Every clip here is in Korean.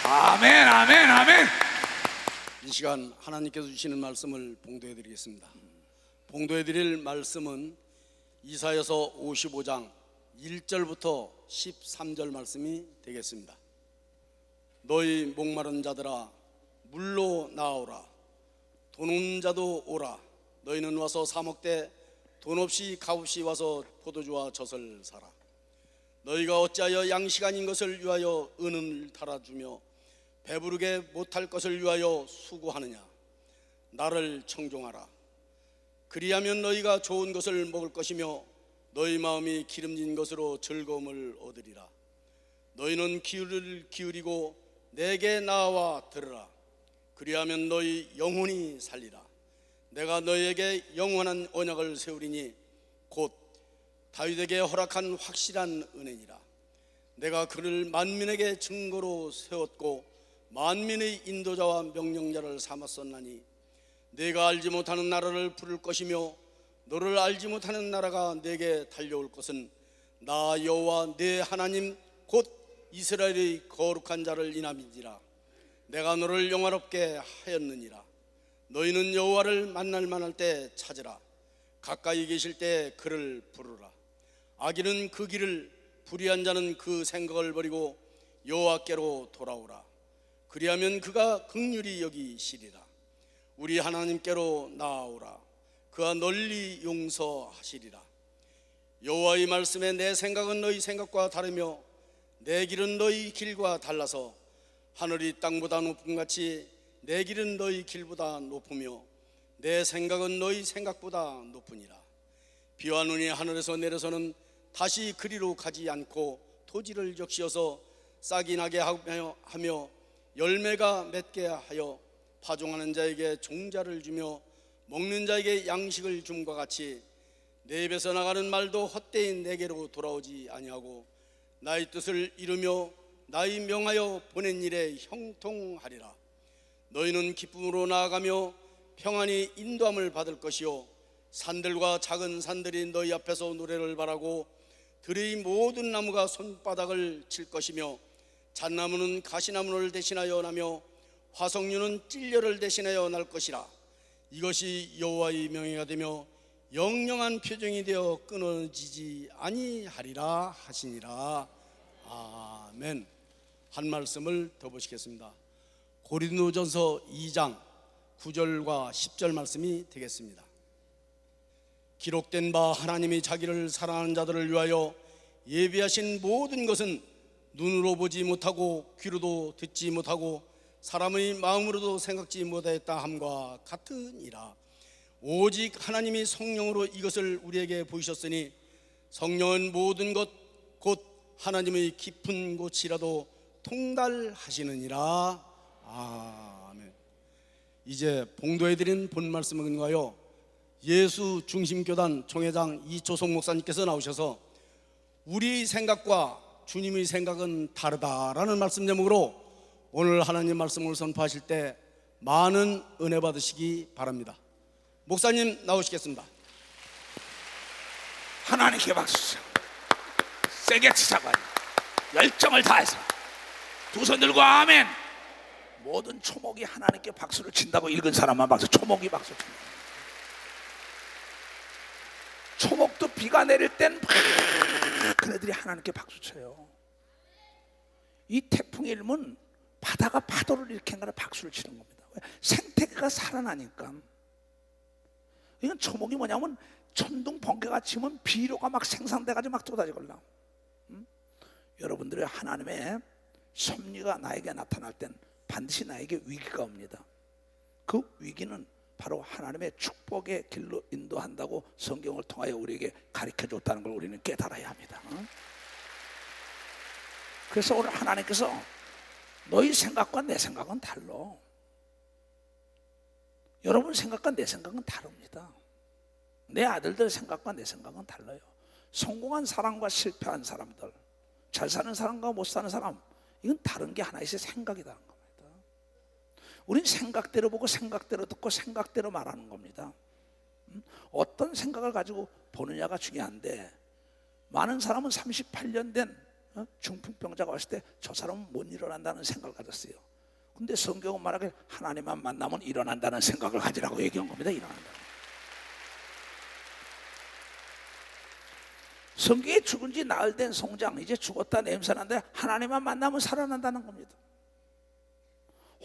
아멘, 아멘, 아멘. 이 시간 하나님께서 주시는 말씀을 봉도해 드리겠습니다. 봉도해 드릴 말씀은 이사야서 55장 1절부터 13절 말씀이 되겠습니다. 너희 목마른 자들아 물로 나오라. 돈 없는 자도 오라. 너희는 와서 사 먹되 돈 없이 값없이 와서 포도주와 젖을 사라. 너희가 어찌하여 양식 아닌 것을 위하여 은을 달아주며 배부르게 못할 것을 위하여 수고하느냐. 나를 청종하라. 그리하면 너희가 좋은 것을 먹을 것이며 너희 마음이 기름진 것으로 즐거움을 얻으리라. 너희는 귀를 기울이고 내게 나와 들으라. 그리하면 너희 영혼이 살리라. 내가 너희에게 영원한 언약을 세우리니 곧 다윗에게 허락한 확실한 은혜니라. 내가 그를 만민에게 증거로 세웠고 만민의 인도자와 명령자를 삼았었나니 내가 알지 못하는 나라를 부를 것이며 너를 알지 못하는 나라가 내게 달려올 것은 나 여호와 내 하나님 곧 이스라엘의 거룩한 자를 인함이니라. 내가 너를 영화롭게 하였느니라. 너희는 여호와를 만날 만할 때 찾으라. 가까이 계실 때 그를 부르라. 악인은 그 길을, 불의한 자는 그 생각을 버리고 여호와께로 돌아오라. 그리하면 그가 긍휼히 여기시리라. 우리 하나님께로 나아오라. 그가 널리 용서하시리라. 여호와의 말씀에 내 생각은 너희 생각과 다르며 내 길은 너희 길과 달라서 하늘이 땅보다 높음 같이 내 길은 너희 길보다 높으며 내 생각은 너희 생각보다 높으니라. 비와 눈이 하늘에서 내려서는 다시 그리로 가지 않고 토지를 적시어서 싹이 나게 하며 열매가 맺게 하여 파종하는 자에게 종자를 주며 먹는 자에게 양식을 줌과 같이 내 입에서 나가는 말도 헛되이 내게로 돌아오지 아니하고 나의 뜻을 이루며 나의 명하여 보낸 일에 형통하리라. 너희는 기쁨으로 나아가며 평안히 인도함을 받을 것이요 산들과 작은 산들이 너희 앞에서 노래를 바라고 들의 모든 나무가 손바닥을 칠 것이며 잣나무는 가시나무를 대신하여 나며 화석류는 찔려를 대신하여 날 것이라. 이것이 여호와의 명예가 되며 영영한 표정이 되어 끊어지지 아니하리라 하시니라. 아멘. 한 말씀을 더 보시겠습니다. 고린도전서 2장 9절과 10절 말씀이 되겠습니다. 기록된 바 하나님이 자기를 사랑하는 자들을 위하여 예비하신 모든 것은 눈으로 보지 못하고 귀로도 듣지 못하고 사람의 마음으로도 생각지 못하였다 함과 같으니라. 오직 하나님이 성령으로 이것을 우리에게 보이셨으니 성령은 모든 것 곧 하나님의 깊은 곳이라도 통달하시느니라. 아멘. 이제 봉도해드린 본 말씀을 근거하여 예수 중심교단 총회장 이초성 목사님께서 나오셔서 우리 생각과 주님의 생각은 다르다라는 말씀 제목으로 오늘 하나님 말씀을 선포하실 때 많은 은혜 받으시기 바랍니다. 목사님 나오시겠습니다. 하나님께 박수. 세게 치자고 열정을 다해서 두 손 들고 아멘. 모든 초목이 하나님께 박수를 친다고 읽은 사람만 박수. 초목이 박수 친다. 초목도 비가 내릴 땐 그네들이 하나님께 박수 쳐요. 이 태풍의 이름은 바다가 파도를 일으킨 거라 박수를 치는 겁니다. 생태계가 살아나니까. 이건 초목이 뭐냐면 천둥 번개가 치면 비료가 막 생산돼가지고 막 쏟아지걸라. 여러분들의 하나님의 섭리가 나에게 나타날 땐 반드시 나에게 위기가 옵니다. 그 위기는 바로 하나님의 축복의 길로 인도한다고 성경을 통하여 우리에게 가르쳐줬다는 걸 우리는 깨달아야 합니다. 그래서 오늘 하나님께서 너희 생각과 내 생각은 달라. 여러분 생각과 내 생각은 다릅니다. 내 아들들 생각과 내 생각은 달라요. 성공한 사람과 실패한 사람들, 잘 사는 사람과 못 사는 사람, 이건 다른 게 하나의 생각이라는 겁니다. 우린 생각대로 보고 생각대로 듣고 생각대로 말하는 겁니다. 어떤 생각을 가지고 보느냐가 중요한데, 많은 사람은 38년 된 중풍병자가 왔을 때 저 사람은 못 일어난다는 생각을 가졌어요. 근데 성경은 말하길 하나님만 만나면 일어난다는 생각을 가지라고 얘기한 겁니다. 일어난다. 성경에 죽은 지 나흘 된 송장, 이제 죽었다 냄새나는데 하나님만 만나면 살아난다는 겁니다.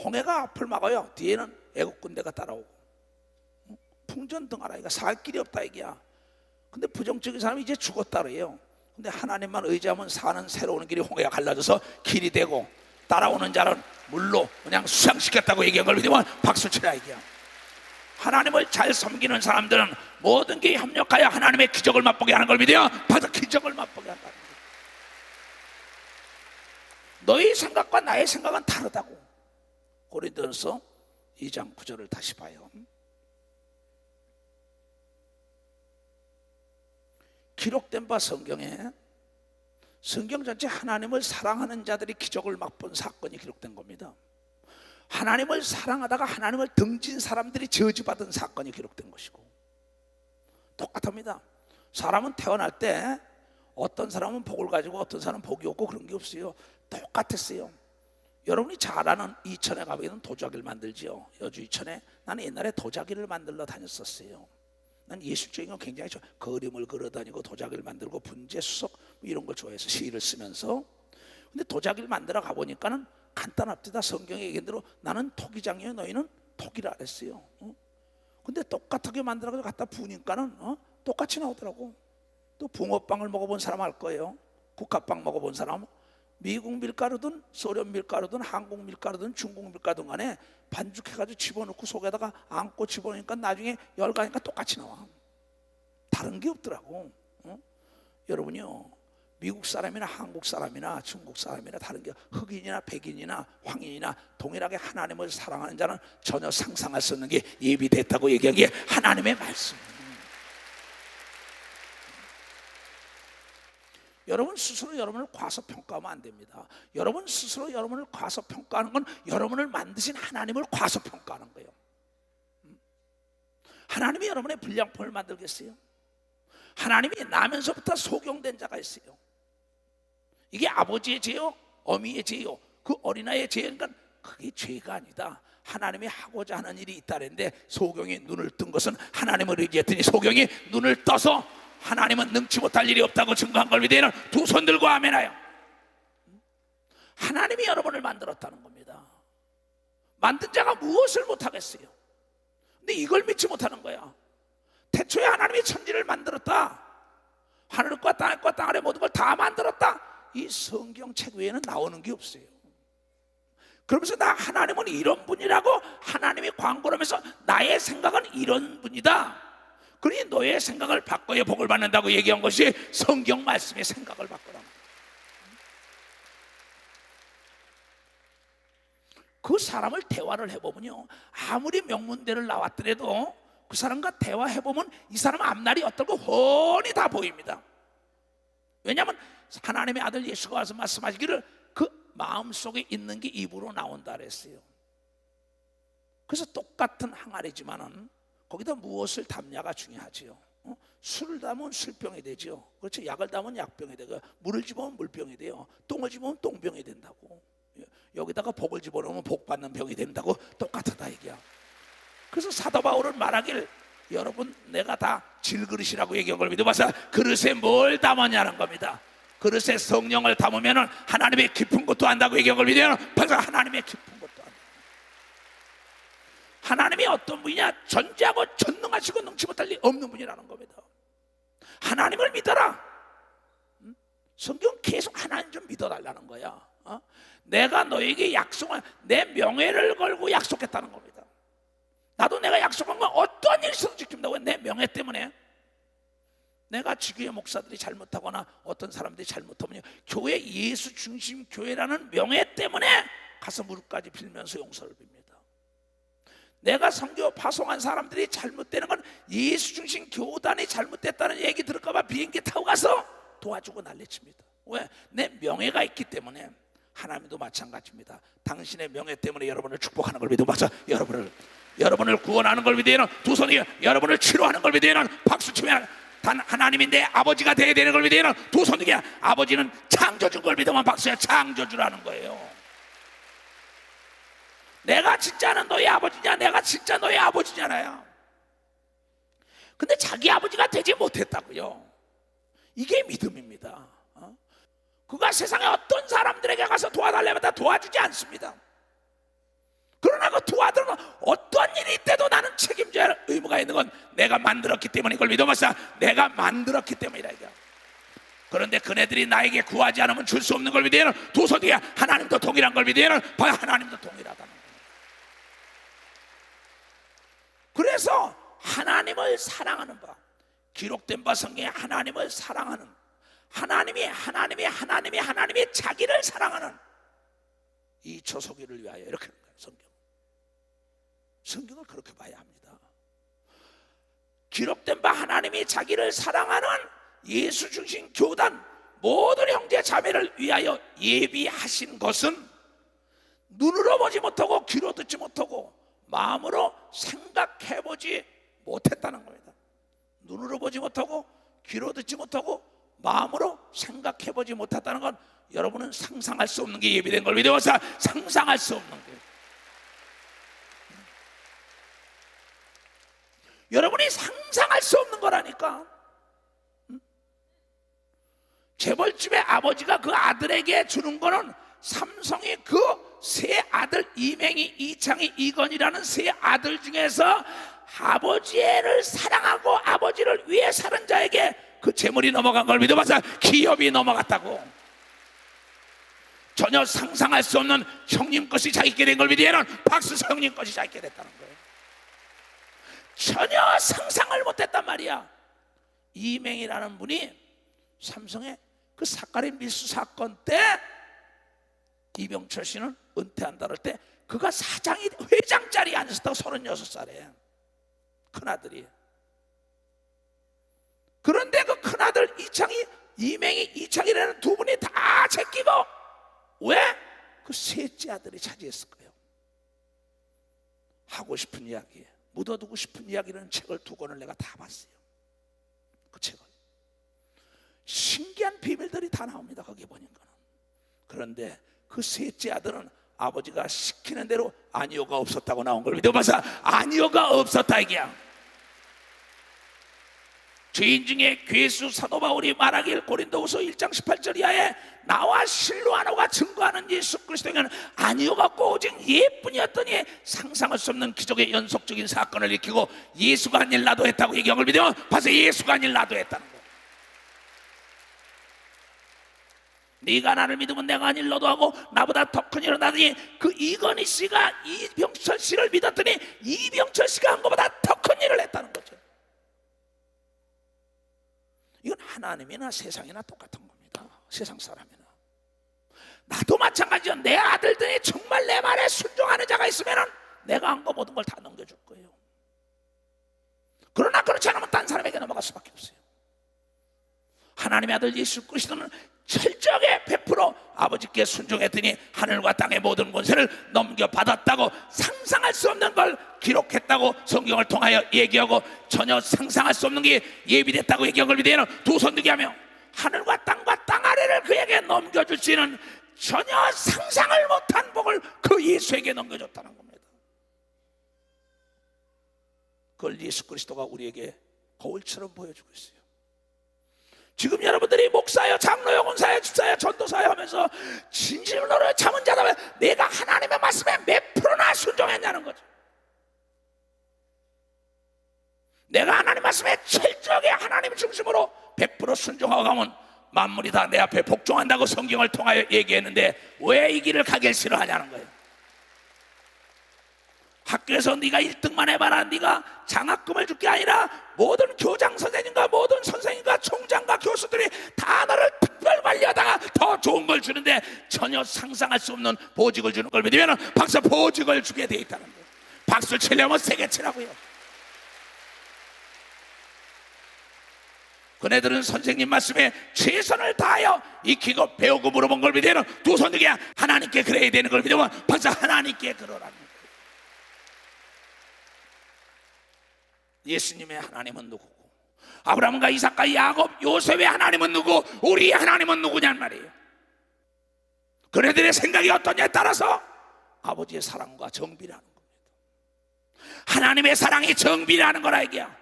홍해가 앞을 막아요. 뒤에는 애국 군대가 따라오고, 풍전등하라, 살 길이 없다 이게야. 근데 부정적인 사람이 이제 죽었다 그래요. 근데 하나님만 의지하면 사는 새로운 길이 홍해가 갈라져서 길이 되고, 따라오는 자는 물로 그냥 수상시켰다고 얘기한 걸 믿으면 박수 치라 이게야. 하나님을 잘 섬기는 사람들은 모든 게 협력하여 하나님의 기적을 맛보게 하는 걸 믿어요. 바로 기적을 맛보게 한다는 거예요. 너희 생각과 나의 생각은 다르다고. 고린도전서 2장 9절을 다시 봐요. 기록된 바 성경에, 성경 전체 하나님을 사랑하는 자들이 기적을 맛본 사건이 기록된 겁니다. 하나님을 사랑하다가 하나님을 등진 사람들이 저주받은 사건이 기록된 것이고, 똑같습니다. 사람은 태어날 때 어떤 사람은 복을 가지고 어떤 사람은 복이 없고 그런 게 없어요. 똑같았어요. 여러분이 잘 아는 이천에 가면 도자기를 만들지요. 여주 이천에. 나는 옛날에 도자기를 만들러 다녔었어요. 난 예술적인 건 굉장히 좋아. 그림을 그려다니고 도자기를 만들고 분재, 수석 이런 걸 좋아해서 시를 쓰면서. 근데 도자기를 만들어 가보니까는 간단합니다. 성경에 얘기한 대로 나는 토기장이요 너희는 토기라 그랬어요. 근데 똑같게 만들어서 갖다 부으니까는 똑같이 나오더라고. 또 붕어빵을 먹어본 사람 알 거예요. 국화빵 먹어본 사람. 미국 밀가루든 소련 밀가루든 한국 밀가루든 중국 밀가루든 간에 반죽해가지고 집어넣고 속에다가 안고 집어넣으니까 나중에 열가니까 똑같이 나와. 다른 게 없더라고. 여러분이요, 미국 사람이나 한국 사람이나 중국 사람이나 다른 게, 흑인이나 백인이나 황인이나 동일하게 하나님을 사랑하는 자는 전혀 상상할 수 없는 게 예비됐다고 얘기한 게 하나님의 말씀입니다. 여러분 스스로 여러분을 과소평가하면 안 됩니다. 여러분 스스로 여러분을 과소평가하는 건 여러분을 만드신 하나님을 과소평가하는 거예요. 하나님이 여러분의 불량품을 만들겠어요? 하나님이 나면서부터 소경된 자가 있어요. 이게 아버지의 죄요, 어미의 죄요, 그 어린아이의 죄니까 그게 죄가 아니다. 하나님이 하고자 하는 일이 있다는데, 소경이 눈을 뜬 것은 하나님을 의지했더니 소경이 눈을 떠서 하나님은 능치 못할 일이 없다고 증거한 걸 믿으면 두 손 들고 아멘하여. 하나님이 여러분을 만들었다는 겁니다. 만든 자가 무엇을 못하겠어요? 근데 이걸 믿지 못하는 거야. 태초에 하나님이 천지를 만들었다. 하늘과 땅과 땅 아래 모든 걸 다 만들었다. 이 성경책 외에는 나오는 게 없어요. 그러면서 나 하나님은 이런 분이라고 하나님이 광고를 하면서 나의 생각은 이런 분이다, 그러니 너의 생각을 바꿔야 복을 받는다고 얘기한 것이 성경 말씀의 생각을 바꾸라. 그 사람을 대화를 해보면요, 아무리 명문대를 나왔더라도 그 사람과 대화해보면 이 사람 앞날이 어떨고 훤히 다 보입니다. 왜냐하면 하나님의 아들 예수가 와서 말씀하시기를 그 마음속에 있는 게 입으로 나온다 그랬어요. 그래서 똑같은 항아리지만은 거기다 무엇을 담냐가 중요하지요. 술을 담으면 술병이 되죠. 그렇죠. 약을 담으면 약병이 되고, 물을 집으면 물병이 돼요. 똥을 집으면 똥병이 된다고. 여기다가 복을 집어넣으면 복 받는 병이 된다고. 똑같다 이게야. 그래서 사도 바울은 말하길, 여러분 내가 다 질그릇이라고 얘기한 걸 믿어봐서 그릇에 뭘 담았냐는 겁니다. 그릇에 성령을 담으면 하나님의 깊은 것도 안다고 얘기한 걸 믿으면 벌써 하나님의 깊은 것도 안다. 하나님이 어떤 분이냐? 전지하고 전능하시고 능치 못할 리 없는 분이라는 겁니다. 하나님을 믿어라. 성경 계속 하나님 좀 믿어달라는 거야. 내가 너에게 약속한 내 명예를 걸고 약속했다는 겁니다. 나도 내가 약속한 건 어떤 일이 있어도 지킨다고. 내 명예 때문에. 내가 지교회 목사들이 잘못하거나 어떤 사람들이 잘못하면 교회 예수 중심 교회라는 명예 때문에 가서 무릎까지 빌면서 용서를 빕니다. 내가 선교 파송한 사람들이 잘못되는 건 예수 중심 교단이 잘못됐다는 얘기 들을까 봐 비행기 타고 가서 도와주고 난리칩니다. 왜? 내 명예가 있기 때문에. 하나님도 마찬가지입니다. 당신의 명예 때문에 여러분을 축복하는 걸 믿어 봐서 여러분을 구원하는 걸 믿으면 두 손이, 여러분을 치료하는 걸 믿으면 박수 치면 단 하나님이 내 아버지가 되어야 되는 걸 믿으면 두 손이, 아버지는 창조준 걸 믿으면 박수야. 창조주라는 거예요. 내가 진짜는 너의 아버지냐? 내가 진짜 너의 아버지잖아요. 근데 자기 아버지가 되지 못했다고요. 이게 믿음입니다. 그가 세상에 어떤 사람들에게 가서 도와달라면 다 도와주지 않습니다. 그러나 그 도와드는 어떤 일이 있대도 나는 책임져야 할 의무가 있는 건 내가 만들었기 때문에 이걸 믿어봤어. 내가 만들었기 때문이다 이거. 그런데 그네들이 나에게 구하지 않으면 줄 수 없는 걸 믿으면 두 손 뒤에 하나님도 동일한 걸 믿으면 하나님도 동일하다는 거예요. 그래서 하나님을 사랑하는 바, 기록된 바 성경에 하나님을 사랑하는, 하나님이 자기를 사랑하는 이 초소기를 위하여 이렇게 하는 거예요. 성경을 그렇게 봐야 합니다. 기록된 바 하나님이 자기를 사랑하는 예수 중심 교단 모든 형제 자매를 위하여 예비하신 것은 눈으로 보지 못하고 귀로 듣지 못하고 마음으로 생각해보지 못했다는 겁니다. 눈으로 보지 못하고 귀로 듣지 못하고 마음으로 생각해보지 못했다는 건 여러분은 상상할 수 없는 게 예비된 걸 믿어서 상상할 수 없는 거예요. 여러분이 상상할 수 없는 거라니까. 재벌집의 아버지가 그 아들에게 주는 거는 삼성이 그 세 아들, 이맹이, 이창이, 이건이라는 세 아들 중에서 아버지를 사랑하고 아버지를 위해 사는 자에게 그 재물이 넘어간 걸 믿어봐서 기업이 넘어갔다고. 전혀 상상할 수 없는 형님 것이 자기께 된 걸 믿으면 박수, 형님 것이 자기께 됐다는 거예요. 전혀 상상을 못했단 말이야. 이맹이라는 분이 삼성의 그 사카린 밀수 사건 때 이병철 씨는 은퇴한다 그럴 때 그가 회장 자리에 앉았다고. 36살에 큰아들이. 그런데 그 큰아들 이맹이, 이창이라는 두 분이 다 제끼고, 왜? 그 셋째 아들이 차지했을 거예요. 하고 싶은 이야기, 묻어두고 싶은 이야기라는 책을 2권을 내가 다 봤어요. 그 책을. 신기한 비밀들이 다 나옵니다. 거기 보니까는. 그런데 그 셋째 아들은 아버지가 시키는 대로 아니오가 없었다고 나온 걸 믿어봐서 아니오가 없었다 이게야. 죄인 중에 괴수 사도 바울이 말하길 고린도후서 1장 18절 이하에 나와 실로아노가 증거하는 예수 그리스도에게는 아니오가 없고 오직 예뿐이었더니 상상할 수 없는 기적의 연속적인 사건을 일으키고 예수가 한 일 나도 했다고 얘기한 걸 믿으면 봐서 예수가 한 일 나도 했다는 거예요. 네가 나를 믿으면 내가 한 일 너도 하고 나보다 더 큰 일을 하더니 그 이건희 씨가 이병철 씨를 믿었더니 이병철 씨가 한 것보다 더 큰 일을 했다는 거죠. 이건 하나님이나 세상이나 똑같은 겁니다. 세상 사람이나. 나도 마찬가지야. 내 아들들이 정말 내 말에 순종하는 자가 있으면 내가 한 거 모든 걸 다 넘겨줄 거예요. 그러나 그렇지 않으면 딴 사람에게 넘어갈 수밖에 없어요. 하나님의 아들 예수 그리스도는 철저하게 100% 아버지께 순종했더니 하늘과 땅의 모든 권세를 넘겨받았다고, 상상할 수 없는 걸 기록했다고 성경을 통하여 얘기하고, 전혀 상상할 수 없는 게 예비됐다고 얘기한 걸 믿으면 두 손 들게 하며 하늘과 땅과 땅 아래를 그에게 넘겨줄 수 있는 전혀 상상을 못한 복을 그 예수에게 넘겨줬다는 겁니다. 그걸 예수 그리스도가 우리에게 거울처럼 보여주고 있어요. 지금 여러분들이 목사여, 장로여, 권사여, 집사여, 전도사여 하면서 진실로 참은 자라면 내가 하나님의 말씀에 몇 프로나 순종했냐는 거죠. 내가 하나님 말씀에 철저하게 하나님 중심으로 100% 순종하고 가면 만물이 다 내 앞에 복종한다고 성경을 통하여 얘기했는데 왜 이 길을 가길 싫어하냐는 거예요. 학교에서 네가 1등만 해봐라, 네가 장학금을 줄 게 아니라 모든 교장 선생님과 모든 선생님과 총장과 교수들이 다 너를 특별 관리하다가 더 좋은 걸 주는데 전혀 상상할 수 없는 보직을 주는 걸 믿으면 박사 보직을 주게 돼 있다는 거예요. 박수 치려면 세게 치라고요. 그네들은 선생님 말씀에 최선을 다하여 익히고 배우고 물어본 걸 믿으면 두 손 들게 하나님께 그래야 되는 걸 믿으면 박사 하나님께 그러라는 거예요. 예수님의 하나님은 누구고, 아브라함과 이삭과 야곱, 요셉의 하나님은 누구, 우리의 하나님은 누구냔 말이에요. 그네들의 생각이 어떠냐에 따라서 아버지의 사랑과 정비라는 겁니다. 하나님의 사랑이 정비라는 거라 이게야.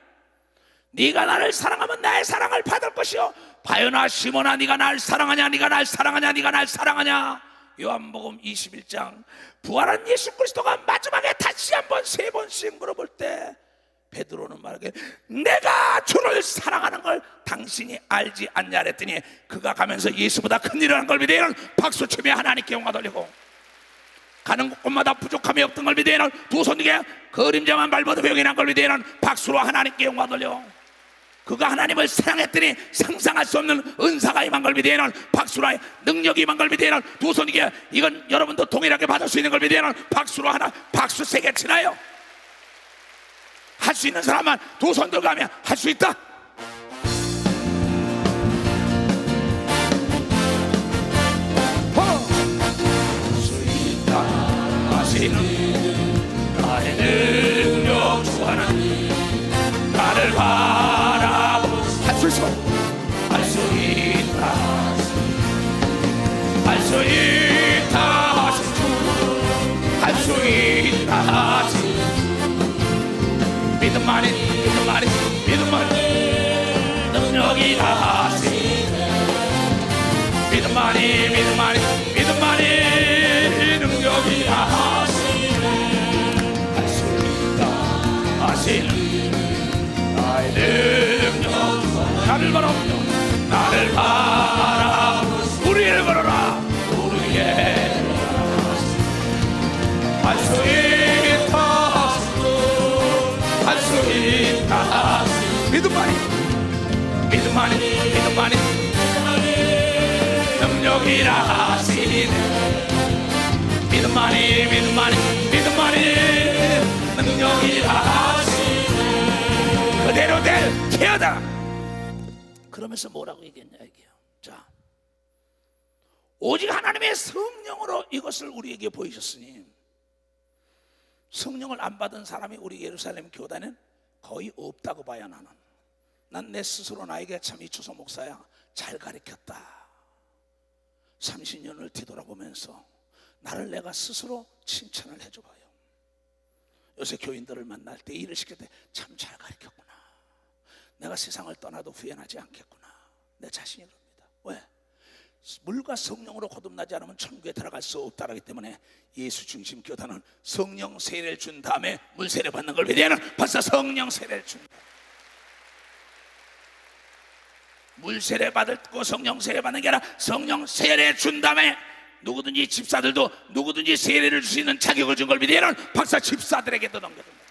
네가 나를 사랑하면 나의 사랑을 받을 것이요, 바요나 시몬아 네가 날 사랑하냐, 네가 날 사랑하냐, 네가 날 사랑하냐. 요한복음 21장. 부활한 예수 그리스도가 마지막에 다시 한번 3번씩 물어볼 때 베드로는 말하길, 내가 주를 사랑하는 걸 당신이 알지 않냐 그랬더니 그가 가면서 예수보다 큰 일을 한 걸 믿으면 박수치며 하나님께 영광 돌리고, 가는 곳마다 부족함이 없던 걸 믿으면 두 손 들게 그림자만 밟아도 병이난 걸 믿으면 박수로 하나님께 영광 돌려. 그가 하나님을 사랑했더니 상상할 수 없는 은사가 임한 걸 믿으면 박수로, 능력이 임한 걸 믿으면 두 손 들게 이건 여러분도 동일하게 받을 수 있는 걸 믿으면 박수로 하나, 박수 세게 치나요? 할 수 있는 사람만 두 손 들고 하면 할 수 있다. 수 있다 하시는 나의 능력 주하는 나를 바라보 할 수 있어. 할 수 있다, 할 수 있다 하신 주, 할 수 있다 하신 믿음만이, 믿음만이, 믿음만이 능력이 다하시네. 믿음만이, 믿음만이, 믿음만이 능력이 다하시네. 할 수 있다 하시는 나의 능력, 나를 바라보며 나를 바라보며 우리를 걸어라, 우리의 할 수 있다, 할 수 있다. 믿음만이, 믿음만이, 믿음만이 능력이라 하시네. 믿음만이, 믿음만이, 믿음만이 능력이라 하시네. 그대로 될 태어다. 그러면서 뭐라고 얘기했냐 이게요. 자, 오직 하나님의 성령으로 이것을 우리에게 보이셨으니 성령을 안 받은 사람이 우리 예루살렘 교단은 거의 없다고 봐야. 난 내 스스로 나에게 참 이 추서 목사야 잘 가르쳤다. 30년을 뒤돌아보면서 나를 내가 스스로 칭찬을 해줘봐요. 요새 교인들을 만날 때, 일을 시킬 때 참 잘 가르쳤구나. 내가 세상을 떠나도 후회하지 않겠구나. 내 자신이 그럽니다. 왜? 물과 성령으로 거듭나지 않으면 천국에 들어갈 수 없다라기 때문에 예수 중심 교단은 성령 세례를 준 다음에 물 세례 받는 걸 믿으면 벌써 성령 세례를 준다. 물 세례 받고 성령 세례 받는 게 아니라 성령 세례 준 다음에 누구든지 집사들도 누구든지 세례를 줄 수 있는 자격을 준 걸 믿으면 박사 집사들에게도 넘겨줍니다.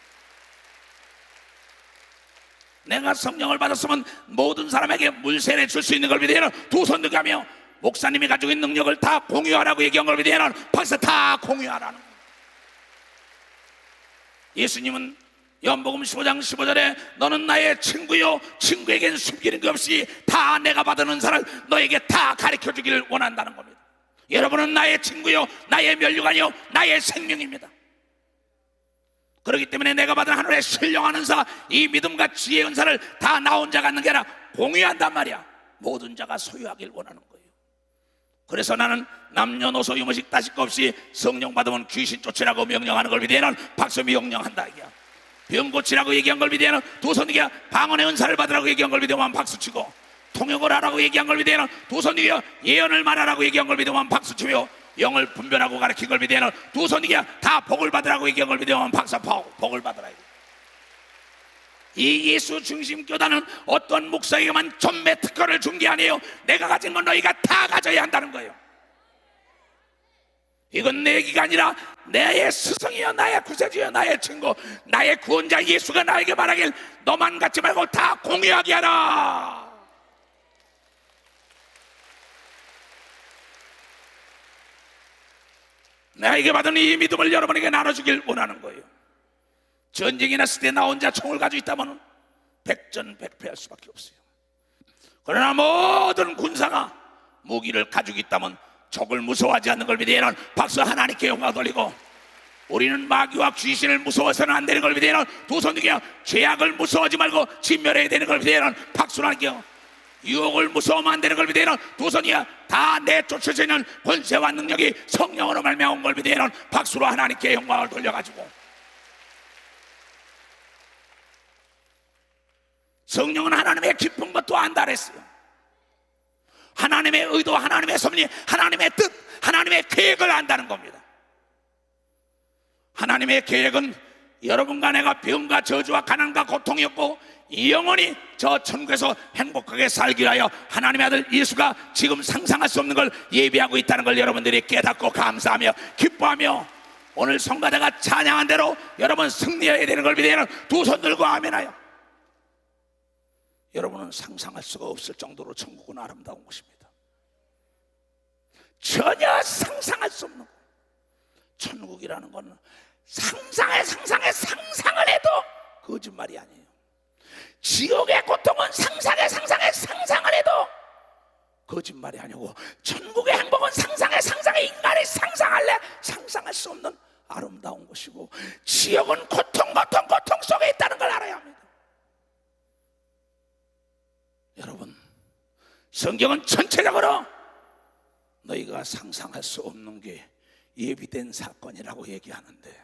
내가 성령을 받았으면 모든 사람에게 물 세례 줄 수 있는 걸 믿으면 두 손 들게 하며 목사님이 가지고 있는 능력을 다 공유하라고 얘기한 걸 믿으면 박사 다 공유하라는 거예요. 예수님은 요한복음 15장 15절에 너는 나의 친구요 친구에겐 숨기는 것 없이 다 내가 받은 은사를 너에게 다 가르쳐 주기를 원한다는 겁니다. 여러분은 나의 친구요 나의 면류관이요 나의 생명입니다. 그렇기 때문에 내가 받은 하늘의 신령한 은사, 이 믿음과 지혜의 은사를 다 나 혼자 갖는 게 아니라 공유한단 말이야. 모든 자가 소유하길 원하는 거예요. 그래서 나는 남녀노소 유무식 따질 것 없이 성령 받으면 귀신 쫓으라고 명령하는 걸 믿으면 박수 명령한다 이게. 병 고치라고 얘기한 걸 믿으면 두 손 들게 방언의 은사를 받으라고 얘기한 걸 믿으면 박수 치고, 통역을 하라고 얘기한 걸 믿으면 두 손 들게 예언을 말하라고 얘기한 걸 믿으면 박수 치며, 영을 분별하고 가르친 걸 믿으면 두 손 들게 다 복을 받으라고 얘기한 걸 믿으면 박수 복을 받으라. 이 예수 중심 교단은 어떤 목사에게만 전매 특권을 준 게 아니에요. 내가 가진 건 너희가 다 가져야 한다는 거예요. 이건 내 얘기가 아니라 나의 스승이여 나의 구세주여 나의 친구 나의 구원자 예수가 나에게 말하길 너만 갖지 말고 다 공유하게 하라. 나에게 받은 이 믿음을 여러분에게 나눠주길 원하는 거예요. 전쟁이 났을 때 나 혼자 총을 가지고 있다면 백전백패할 수밖에 없어요. 그러나 모든 군사가 무기를 가지고 있다면 적을 무서워하지 않는 걸 믿으면 박수 하나님께 영광 돌리고, 우리는 마귀와 귀신을 무서워서는 안 되는 걸 믿으면 두 손 들게 죄악을 무서워하지 말고 진멸해야 되는 걸 믿으면 박수 하나님께, 유혹을 무서워하면 안 되는 걸 믿으면 두 손이야 다 내쫓을 있는 권세와 능력이 성령으로 말미암은 걸 믿으면 박수로 하나님께 영광을 돌려가지고, 성령은 하나님의 깊은 것도 안다 그랬어요. 하나님의 의도, 하나님의 섭리, 하나님의 뜻, 하나님의 계획을 안다는 겁니다. 하나님의 계획은 여러분과 내가 병과 저주와 가난과 고통이었고 영원히 저 천국에서 행복하게 살기 위하여 하나님의 아들 예수가 지금 상상할 수 없는 걸 예비하고 있다는 걸 여러분들이 깨닫고 감사하며 기뻐하며, 오늘 성가대가 찬양한 대로 여러분 승리해야 되는 걸 믿으면 두 손 들고 아멘하여. 여러분은 상상할 수가 없을 정도로 천국은 아름다운 곳입니다. 전혀 상상할 수 없는 것. 천국이라는 건 상상을 해도 거짓말이 아니에요. 지옥의 고통은 상상을 해도 거짓말이 아니고, 천국의 행복은 상상에 인간이 상상할 수 없는 아름다운 곳이고, 지옥은 고통 속에 있다는 걸 알아야 합니다. 여러분, 성경은 전체적으로 너희가 상상할 수 없는 게 예비된 사건이라고 얘기하는데,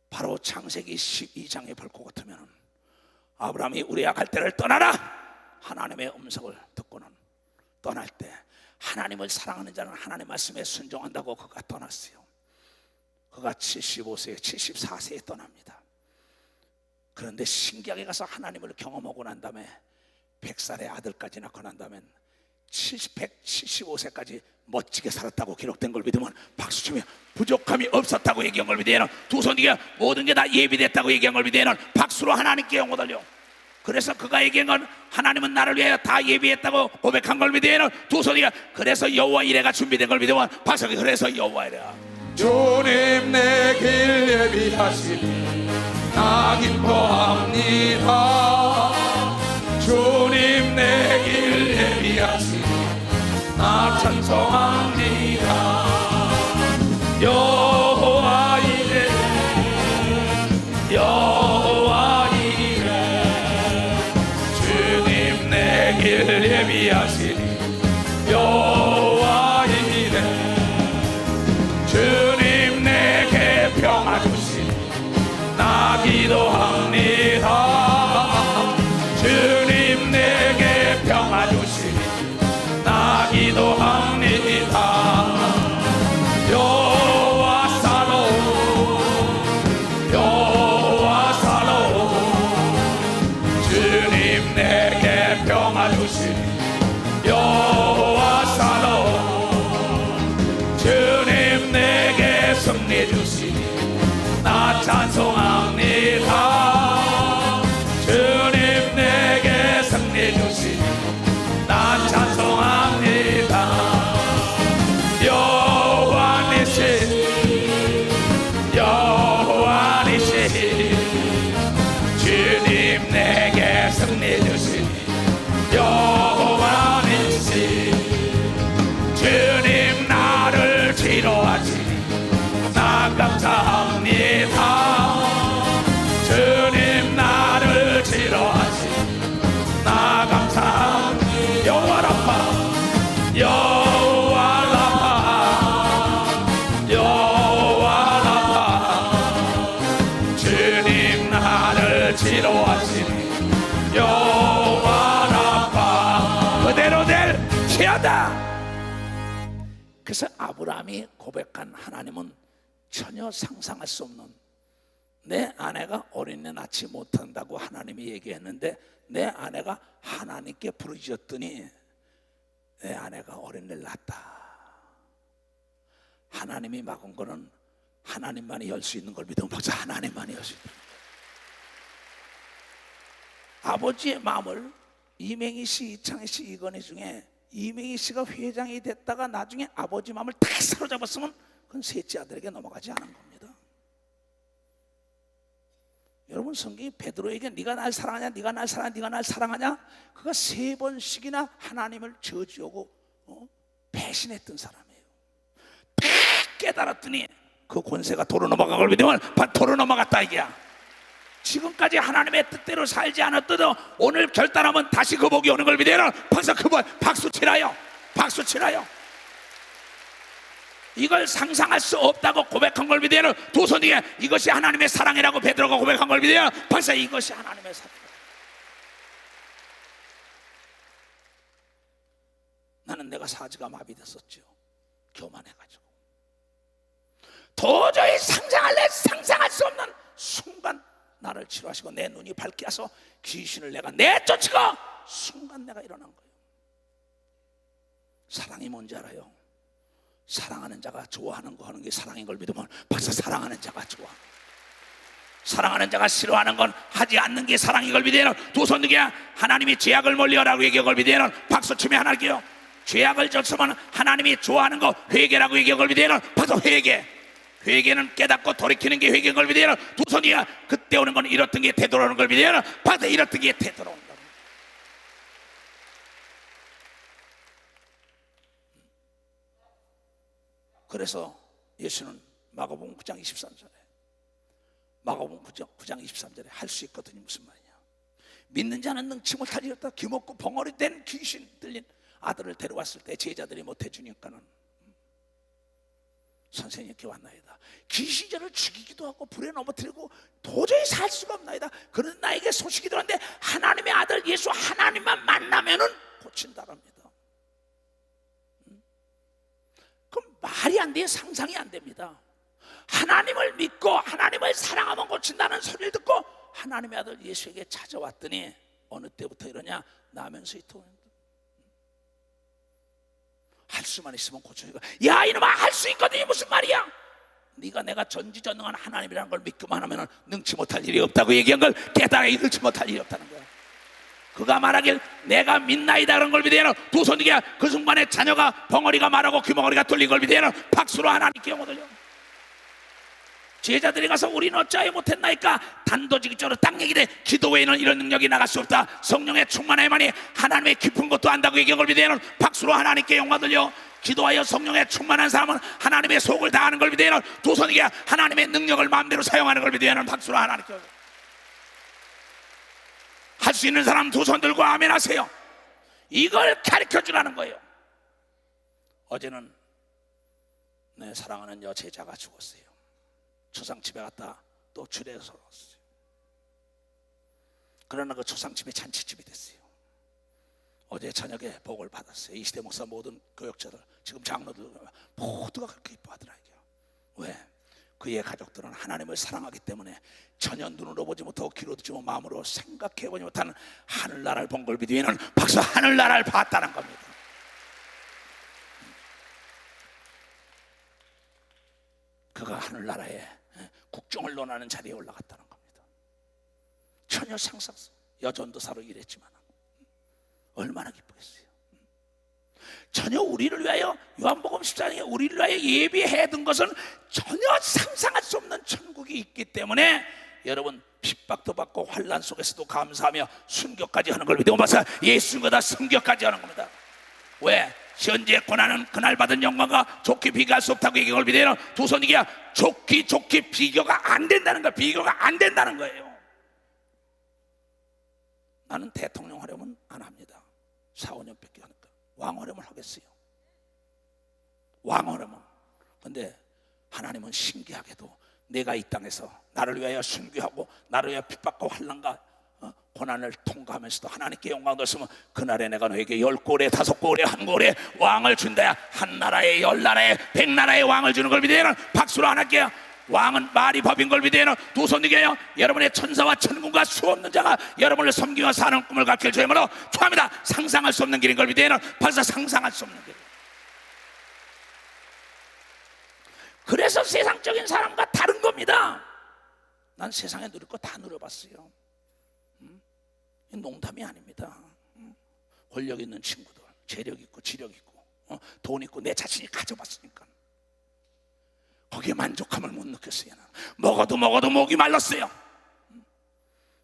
바로 창세기 12장에 볼 것 같으면 아브라함이 우리야 갈대를 떠나라 하나님의 음성을 듣고는 떠날 때, 하나님을 사랑하는 자는 하나님의 말씀에 순종한다고 그가 떠났어요. 그가 75세, 74세에 떠납니다. 그런데 신기하게 가서 하나님을 경험하고 난 다음에 100살의 아들까지 낳고 난 다음에 175세까지 멋지게 살았다고 기록된 걸 믿으면 박수 치며, 부족함이 없었다고 얘기한 걸 믿으면 두 손 뒤에 모든 게 다 예비됐다고 얘기한 걸 믿으면 박수로 하나님께 영광 돌려. 그래서 그가 얘기한 건 하나님은 나를 위하여 다 예비했다고 고백한 걸 믿으면 두 손 뒤에 그래서 여호와 이레가 준비된 걸 믿으면 박수. 그래서 여호와 이레가 주님 내 길 예비하시니 나 기뻐합니다. 주님 내 길 예비하시니 나 찬송합니다. 여호와 이레 여호와 이레 주님 내 길 예비하시니 여호와 이레 주님 내게 평화 주시니 나 기도합니다. 주님 내게 평화 주시니 나 기도합니다. 여호와 살로우 여호와 살로우 주님 내게 평화 주시니 치료하시니 여호와 라파 그대로 될지어다. 그래서 아브라함이 고백한 하나님은 전혀 상상할 수 없는, 내 아내가 어린애 낳지 못한다고 하나님이 얘기했는데 내 아내가 하나님께 부르짖었더니 내 아내가 어린애를 낳았다. 하나님이 막은 거는 하나님만이 열 수 있는 걸 믿으면 박사, 하나님만이 열 수 있다. 아버지의 마음을 이맹희 씨, 이창희 씨, 이건희 중에 이맹희 씨가 회장이 됐다가 나중에 아버지 마음을 다 사로잡았으면 그건 셋째 아들에게 넘어가지 않은 겁니다. 여러분, 성경이 베드로에게 네가 날 사랑하냐, 네가 날 사랑하냐, 네가 날 사랑하냐, 그가 3번씩이나 하나님을 저주하고 배신했던 사람이에요. 딱 깨달았더니 그 권세가 도로 넘어간 걸 믿으면 도로 넘어갔다 이게야. 지금까지 하나님의 뜻대로 살지 않았더라도 오늘 결단하면 다시 그 복이 오는 걸 믿어요. 벌써 그분 박수 치라요. 박수 치라요. 이걸 상상할 수 없다고 고백한 걸 믿어요. 두 손 뒤에 이것이 하나님의 사랑이라고 베드로가 고백한 걸 믿어요. 벌써 이것이 하나님의 사랑. 나는 내가 사지가 마비됐었죠. 교만해가지고 도저히 상상할 수 없는 순간 나를 치료하시고 내 눈이 밝게 하셔서 귀신을 내가 내쫓고 순간 내가 일어난 거예요. 사랑이 뭔지 알아요? 사랑하는 자가 좋아하는 거 하는 게 사랑인 걸 믿으면 벌써 사랑하는 자가 좋아. 사랑하는 자가 싫어하는 건 하지 않는 게 사랑인 걸 믿어요. 두 손 들게 하나님이 죄악을 멀리하라고 얘기한 걸 믿어요. 박수 치며 하나님께요. 죄악을 졌으면 하나님이 좋아하는 거 회개라고 얘기한 걸 믿어요. 벌써 회개. 회개는 깨닫고 돌이키는 게 회개인 걸 믿어요. 두 손이야. 그때 오는 건 잃었던 게 되돌아오는 걸 믿어요. 벌써 잃었던 게 되돌아온다. 그래서 예수는 마가복음 9장 23절에 마가복음 9장 23절에 할 수 있거든요. 무슨 말이냐? 믿는 자는 능치 못할 일 없다. 귀먹고 벙어리 된 귀신 들린 아들을 데려왔을 때 제자들이 못해주니까는 선생님께 왔나이다. 귀신이 저를 죽이기도 하고 불에 넘어뜨리고 도저히 살 수가 없나이다. 그런 나에게 소식이 들었는데 하나님의 아들 예수 하나님만 만나면은 고친다랍니다. 그럼 말이 안 돼요. 상상이 안 됩니다. 하나님을 믿고 하나님을 사랑하면 고친다는 소리를 듣고 하나님의 아들 예수에게 찾아왔더니 어느 때부터 이러냐? 나면서 이토록 할 수만 있으면 고쳐주고. 야 이놈아, 할 수 있거든. 무슨 말이야? 네가 내가 전지전능한 하나님이라는 걸 믿기만 하면 능치 못할 일이 없다고 얘기한 걸 깨달아. 능치 못할 일이 없다는 거야. 그가 말하길 내가 믿나이다 그런 걸 믿어야 두 손 들게. 그 순간에 자녀가 벙어리가 말하고 귀머거리가 뚫린 걸 믿어야 박수로 하나님께 영광 돌려. 제자들이 가서 우리는 어찌하여 못했나이까? 단도직입적으로 딱 얘기돼. 기도 외에는 이런 능력이 나갈 수 없다. 성령의 충만해야만이 하나님의 깊은 것도 안다고 얘기한 걸 믿어야 박수로 하나님께 영광 돌려. 기도하여 성령에 충만한 사람은 하나님의 속을 다하는 걸 믿어야 두 손이게 하나님의 능력을 마음대로 사용하는 걸 믿어야 박수로 하나님께. 할 수 있는 사람 두 손 들고 아멘 하세요. 이걸 가르쳐 주라는 거예요. 어제는 내 사랑하는 여제자가 죽었어요. 초상집에 갔다 또 주례해서 왔어요. 그러나 그 초상집이 잔치집이 됐어요. 어제 저녁에 복을 받았어요. 이시대 목사 모든 교역자들, 지금 장로들 모두가 그렇게 기뻐하더라고요. 왜? 그의 가족들은 하나님을 사랑하기 때문에 전혀 눈으로 보지 못하고 귀로 듣지 못하고 마음으로 생각해보지 못하는 하늘나라를 본 걸 믿으면 박수, 하늘나라를 봤다는 겁니다. 그가 하늘나라에 국정을 논하는 자리에 올라갔다는 겁니다. 전혀 상상, 여전도사로 일했지만 얼마나 기쁘겠어요. 전혀 우리를 위하여 요한복음 14장에 우리를 위하여 예비해둔 것은 전혀 상상할 수 없는 천국이 있기 때문에 여러분 핍박도 받고 환난 속에서도 감사하며 순교까지 하는 걸 믿고 봐서 예수님보다 순교까지 하는 겁니다. 왜? 현재 고난은 그날 받은 영광과 좋게 비교할 수 없다고 얘기한 걸 믿어요. 두 손이기야 좋게 비교가 안 된다는 거예요. 비교가 안 된다는 거예요. 나는 대통령 하려면 안 합니다. 4, 5년밖에 하니까 왕 하려면 하겠어요. 왕 하려면. 근데 하나님은 신기하게도 내가 이 땅에서 나를 위하여 순교하고 나를 위하여 핍박과 환난과 고난을 통과하면서도 하나님께 영광을 돌렸으면 그날에 내가 너에게 10골에 5골에 1골에 왕을 준다야. 한 나라에 10나라에 100나라의 왕을 주는 걸 믿어요. 박수로 하나님께. 왕은 말이 법인 걸 믿어요. 두 손 들게요. 여러분의 천사와 천군과 수없는 자가 여러분을 섬기며 사는 꿈을 갖길 주님으로 축하합니다. 상상할 수 없는 길인 걸 믿어요. 벌써 상상할 수 없는 길. 그래서 세상적인 사람과 다른 겁니다. 난 세상에 누릴 거 다 누려봤어요. 농담이 아닙니다. 권력 있는 친구들, 재력 있고 지력 있고 돈 있고 내 자신이 가져봤으니까 거기에 만족함을 못 느꼈어요. 먹어도 목이 말랐어요.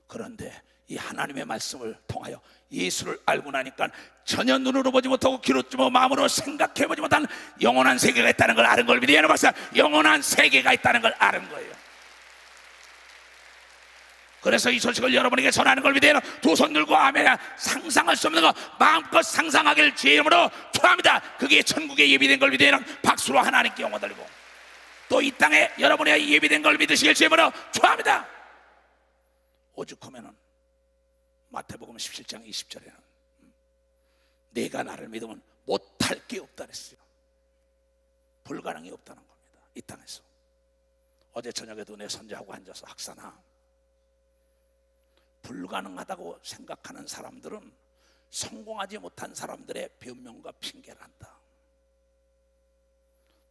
그런데 이 하나님의 말씀을 통하여 예수를 알고 나니까 전혀 눈으로 보지 못하고 귀로 듣지 못하고 마음으로 생각해보지 못한 영원한 세계가 있다는 걸 아는 걸 믿어요. 영원한 세계가 있다는 걸 아는 거예요. 그래서 이 소식을 여러분에게 전하는 걸 믿어요. 두 손 들고 아멘. 상상할 수 없는 거 마음껏 상상하길 주의 이름으로 축하합니다. 그게 천국에 예비된 걸 믿어요. 박수로 하나님께 영광 돌리고 또 이 땅에 여러분의 예비된 걸 믿으시길 주의 이름으로 축하합니다. 오죽하면은 마태복음 17장 20절에는 내가 나를 믿으면 못할 게 없다 그랬어요. 불가능이 없다는 겁니다. 이 땅에서. 어제 저녁에도 내 손자하고 앉아서 학사나 불가능하다고 생각하는 사람들은 성공하지 못한 사람들의 변명과 핑계를 한다.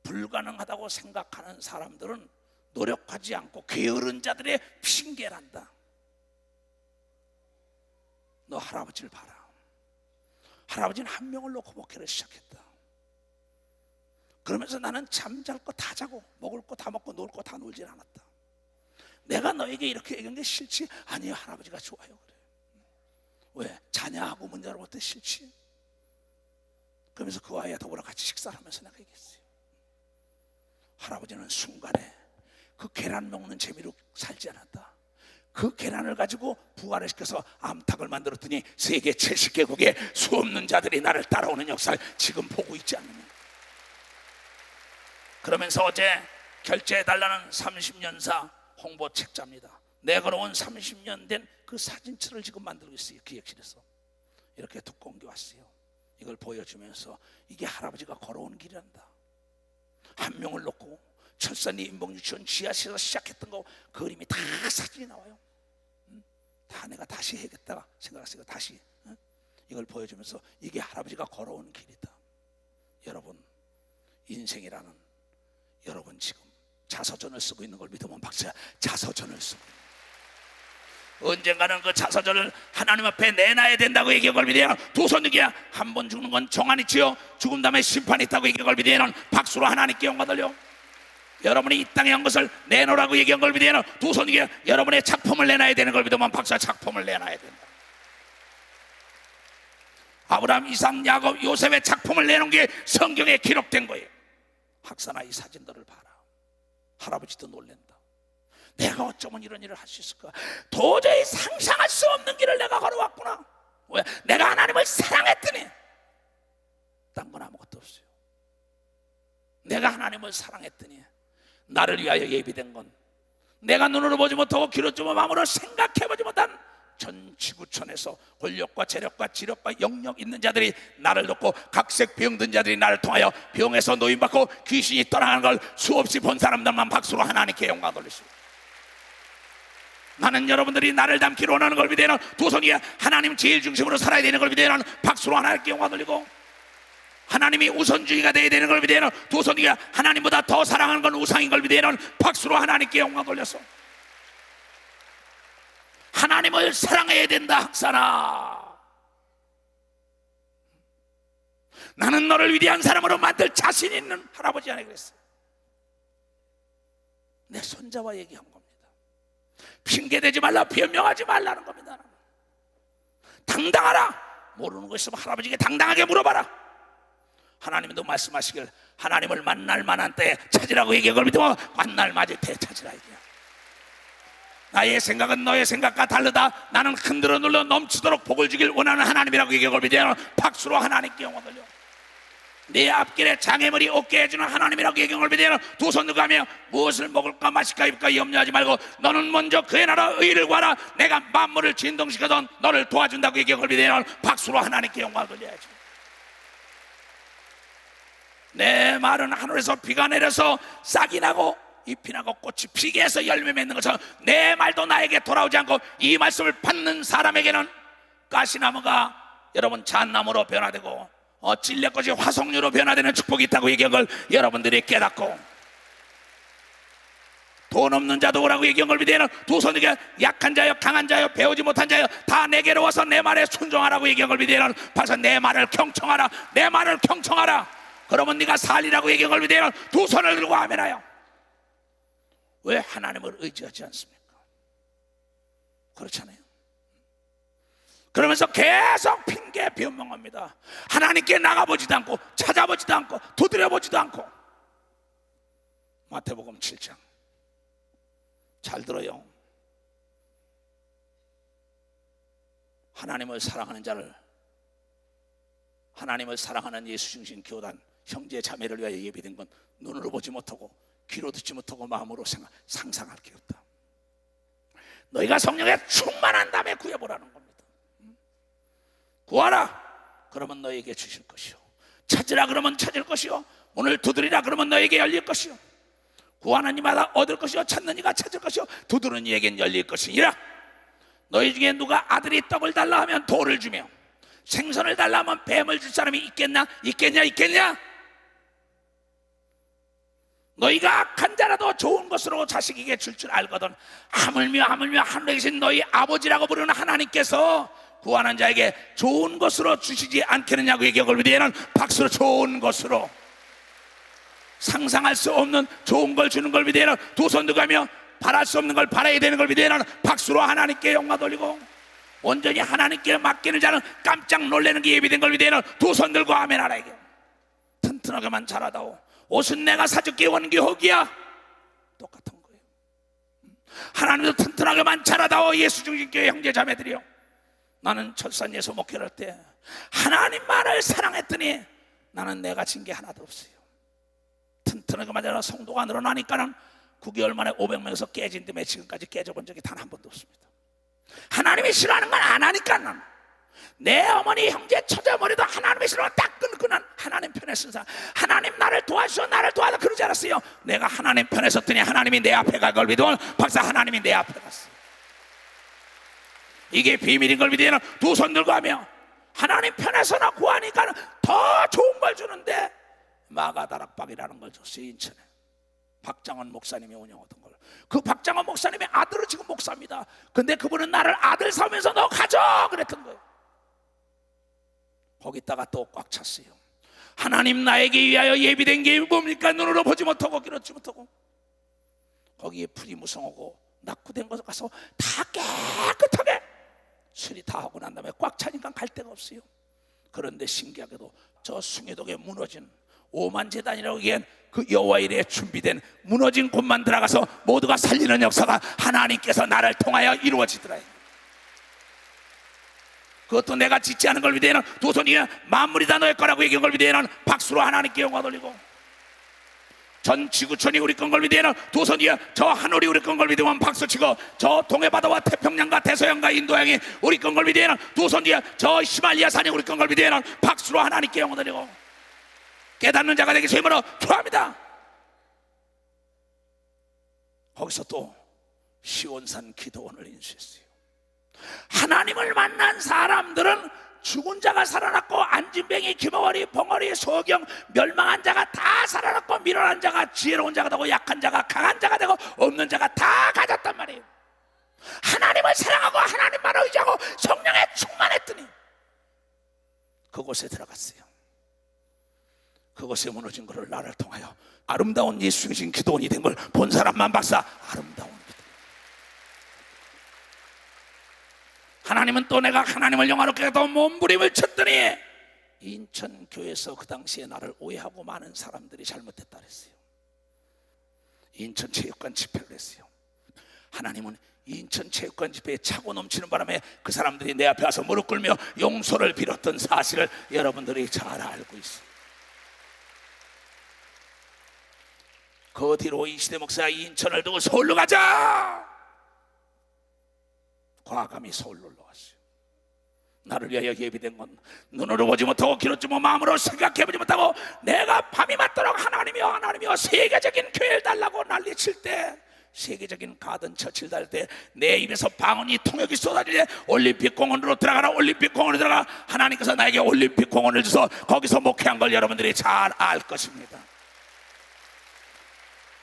불가능하다고 생각하는 사람들은 노력하지 않고 게으른 자들의 핑계를 한다. 너 할아버지를 봐라. 할아버지는 한 명을 놓고 목회를 시작했다. 그러면서 나는 잠잘 거 다 자고 먹을 거 다 먹고 놀 거 다 놀질 않았다. 내가 너에게 이렇게 얘기한 게 싫지? 아니요, 할아버지가 좋아요. 그래. 왜? 자녀하고 문제를 못해 싫지? 그러면서 그 아이와 더불어 같이 식사를 하면서 내가 얘기했어요. 할아버지는 순간에 그 계란 먹는 재미로 살지 않았다. 그 계란을 가지고 부활을 시켜서 암탉을 만들었더니 세계 70개국에 수없는 자들이 나를 따라오는 역사를 지금 보고 있지 않느냐. 그러면서 어제 결제해달라는 30년사 홍보 책자입니다. 내가 걸어온 30년 된 그 사진첩을 지금 만들고 있어요. 기획실에서 이렇게 두꺼운 게 왔어요. 이걸 보여주면서 이게 할아버지가 걸어온 길이란다. 한 명을 놓고 철산리 인봉유치원 지하실에서 시작했던 거 그림이 다 사진이 나와요. 다 내가 다시 해야겠다 생각했어요. 다시 이걸 보여주면서 이게 할아버지가 걸어온 길이다. 여러분, 인생이라는 여러분 지금 자서전을 쓰고 있는 걸 믿으면 박수야. 자서전을 쓰고 언젠가는 그 자서전을 하나님 앞에 내놔야 된다고 얘기한 걸 믿어요. 두 손 들기야. 한 번 죽는 건 정한이 지요 죽은 다음에 심판이 있다고 얘기한 걸 믿어요. 박수로 하나님께 영광 돌려. 여러분이 이 땅에 한 것을 내놓으라고 얘기한 걸 믿어요. 두 손 들기야. 여러분의 작품을 내놔야 되는 걸 믿으면 박수야. 작품을 내놔야 된다. 아브라함, 이삭, 야곱, 요셉의 작품을 내놓은 게 성경에 기록된 거예요. 학사나 이 사진들을 봐라. 할아버지도 놀랜다. 내가 어쩌면 이런 일을 할 수 있을까? 도저히 상상할 수 없는 길을 내가 걸어왔구나. 왜? 내가 하나님을 사랑했더니 딴 건 아무것도 없어요. 내가 하나님을 사랑했더니 나를 위하여 예비된 건 내가 눈으로 보지 못하고 귀로 듣지 못하고 마음으로 생각해보지 못한 전 지구촌에서 권력과 재력과 지력과 영역 있는 자들이 나를 돕고 각색 병든 자들이 나를 통하여 병에서 노인받고 귀신이 떠나가는 걸 수없이 본 사람들만 박수로 하나님께 영광 돌리시고, 나는 여러분들이 나를 닮기를 원하는 걸 믿어요. 두 손이 하나님 제일 중심으로 살아야 되는 걸 믿어요. 박수로 하나님께 영광 돌리고, 하나님이 우선주의가 되어야 되는 걸 믿어요. 두 손이 하나님보다 더 사랑하는 건 우상인 걸 믿어요. 박수로 하나님께 영광 돌려서 하나님을 사랑해야 된다. 학사나, 나는 너를 위대한 사람으로 만들 자신 있는 할아버지 안에 그랬어요. 내 손자와 얘기한 겁니다. 핑계대지 말라, 변명하지 말라는 겁니다. 당당하라. 모르는 거 있으면 할아버지에게 당당하게 물어봐라. 하나님도 말씀하시길 하나님을 만날 만한 때에 찾으라고 얘기한 걸 믿으면 만날 맞을 때에 찾으라 얘기야. 나의 생각은 너의 생각과 다르다. 나는 흔들어 눌러 넘치도록 복을 주길 원하는 하나님이라고 얘기한 걸 믿어요. 박수로 하나님께 영광 돌려. 내 앞길에 장애물이 없게 해주는 하나님이라고 얘기한 믿으면 두 손 들고 하며 무엇을 먹을까 마실까 입을까 염려하지 말고 너는 먼저 그의 나라 의를 구하라. 내가 만물을 진동시켜서 너를 도와준다고 얘기한 걸 믿으면 박수로 하나님께 영광을 돌려야죠. 내 말은 하늘에서 비가 내려서 싹이 나고 잎이 나고 꽃이 피게 해서 열매 맺는 것처럼 내 말도 나에게 돌아오지 않고 이 말씀을 받는 사람에게는 가시나무가 여러분 잣나무로 변화되고 찔레꽃이 화석류로 변화되는 축복이 있다고 얘기한 걸 여러분들이 깨닫고, 돈 없는 자도 오라고 얘기한 걸 믿으면 두 손에게 약한 자여 강한 자여 배우지 못한 자여 다 내게로 와서 내 말에 순종하라고 얘기한 걸 믿으면 봐서 내 말을 경청하라. 내 말을 경청하라. 그러면 네가 살리라고 얘기한 걸 믿으면 두 손을 들고 아멘하여. 왜 하나님을 의지하지 않습니까? 그렇잖아요. 그러면서 계속 핑계 변명합니다. 하나님께 나가보지도 않고 찾아보지도 않고 두드려보지도 않고. 마태복음 7장 잘 들어요. 하나님을 사랑하는 자를, 하나님을 사랑하는 예수 중심 교단 형제 자매를 위하여 예비된 건 눈으로 보지 못하고 귀로 듣지 못하고 마음으로 상상할 게 없다. 너희가 성령에 충만한 다음에 구해보라는 겁니다. 구하라 그러면 너에게 주실 것이요, 찾으라 그러면 찾을 것이요, 문을 두드리라 그러면 너에게 열릴 것이요, 구하는 이마다 얻을 것이요, 찾는 이가 찾을 것이요, 두드리는 이에겐 열릴 것이니라. 너희 중에 누가 아들이 떡을 달라 하면 돌을 주며 생선을 달라 하면 뱀을 줄 사람이 있겠나? 있겠냐? 너희가 악한 자라도 좋은 것으로 자식에게 줄 알거든 하물며 하늘에 계신 너희 아버지라고 부르는 하나님께서 구하는 자에게 좋은 것으로 주시지 않겠느냐고 얘기한 걸 믿으면 박수로 좋은 것으로, 상상할 수 없는 좋은 걸 주는 걸 믿으면 두 손 들고 가며 바랄 수 없는 걸 바라야 되는 걸 믿으면 박수로 하나님께 영광 돌리고, 온전히 하나님께 맡기는 자는 깜짝 놀라는 게 예비된 걸 믿으면 두 손 들고 아멘하라. 이게 튼튼하게만 자라다오. 옷은 내가 사줄게 원기호기야. 똑같은 거예요. 하나님도 튼튼하게만 자라다오. 예수 중심교회 형제 자매들이요, 나는 철산에서 목회를 할 때 하나님만을 사랑했더니 나는 내가 진 게 하나도 없어요. 튼튼하게만 자라 성도가 늘어나니까는 9개월 만에 500명에서 깨진 데에 지금까지 깨져본 적이 단 한 번도 없습니다. 하나님이 싫어하는 건 안 하니까. 나는 내 어머니 형제 처자머리도 하나님이 싫어하는 딱 끊고 난 하나님 편에 쓴 사람. 하나님 나를 도와주셔, 나를 도와줘 그러지 않았어요. 내가 하나님 편에 섰더니 하나님이 내 앞에 갈 걸 믿으면 박사 하나님이 내 앞에 갔어요. 이게 비밀인 걸 믿으면 두 손 들고 하며 하나님 편에서나 구하니까 더 좋은 걸 주는데, 마가다락방이라는 걸 줬어요. 인천에 박장원 목사님이 운영하던 걸. 그 박장원 목사님의 아들은 지금 목사입니다. 근데 그분은 나를 아들 삼으면서 너 가져 그랬던 거예요. 거기다가 또 꽉 찼어요. 하나님 나에게 위하여 예비된 게 뭡니까? 눈으로 보지 못하고 귀로 듣지 못하고. 거기에 풀이 무성하고 낙후된 곳에 가서 다 깨끗하게 수리 다 하고 난 다음에 꽉 차니까 갈 데가 없어요. 그런데 신기하게도 저 숭례동에 무너진 오만제단이라고 얘기한 그 여호와 이레에 준비된 무너진 곳만 들어가서 모두가 살리는 역사가 하나님께서 나를 통하여 이루어지더라. 그것도 내가 짓지 않은 걸 믿으면 두 손이 만물이 다 너의 거라고 얘기한 걸 믿으면 박수로 하나님께 영광 돌리고, 전 지구촌이 우리 건 걸 믿으면 두 손이 저 하늘이 우리 건 걸 믿으면 박수치고, 저 동해바다와 태평양과 대서양과 인도양이 우리 건 걸 믿으면 두 손이 저 히말리아산이 우리 건 걸 믿으면 박수로 하나님께 영광 돌리고, 깨닫는 자가 되기 주님으로 축원합니다. 거기서 또 시온산 기도원을 인수했어요. 하나님을 만난 사람들은 죽은 자가 살아났고, 안진뱅이, 김어걸이, 봉어리, 소경, 멸망한 자가 다 살아났고, 밀어난 자가 지혜로운 자가 되고, 약한 자가 강한 자가 되고, 없는 자가 다 가졌단 말이에요. 하나님을 사랑하고 하나님만 의지하고 성령에 충만했더니 그곳에 들어갔어요. 그곳에 무너진 것을 나를 통하여 아름다운 예수 중심 기도원이 된 걸 본 사람만 박사 아름다운. 하나님은 또 내가 하나님을 영화롭게 하다 몸부림을 쳤더니 인천교회에서 그 당시에 나를 오해하고 많은 사람들이 잘못했다 그랬어요. 인천체육관 집회를 했어요. 하나님은 인천체육관 집회에 차고 넘치는 바람에 그 사람들이 내 앞에 와서 무릎 꿇며 용서를 빌었던 사실을 여러분들이 잘 알고 있어요. 그 뒤로 이 시대 목사가 인천을 두고 서울로 가자. 과감히 서울로 올라왔어요. 나를 위하여 예비된 건 눈으로 보지 못하고 귀로 듣지 마음으로 생각해보지 못하고 내가 밤이 맞도록 하나님이여 세계적인 교회를 달라고 난리칠 때, 세계적인 가든 처치를 달 때 내 입에서 방언이 통역이 쏟아질 때 올림픽 공원으로 들어가라, 올림픽 공원으로 들어가. 하나님께서 나에게 올림픽 공원을 주셔서 거기서 목회한 걸 여러분들이 잘 알 것입니다.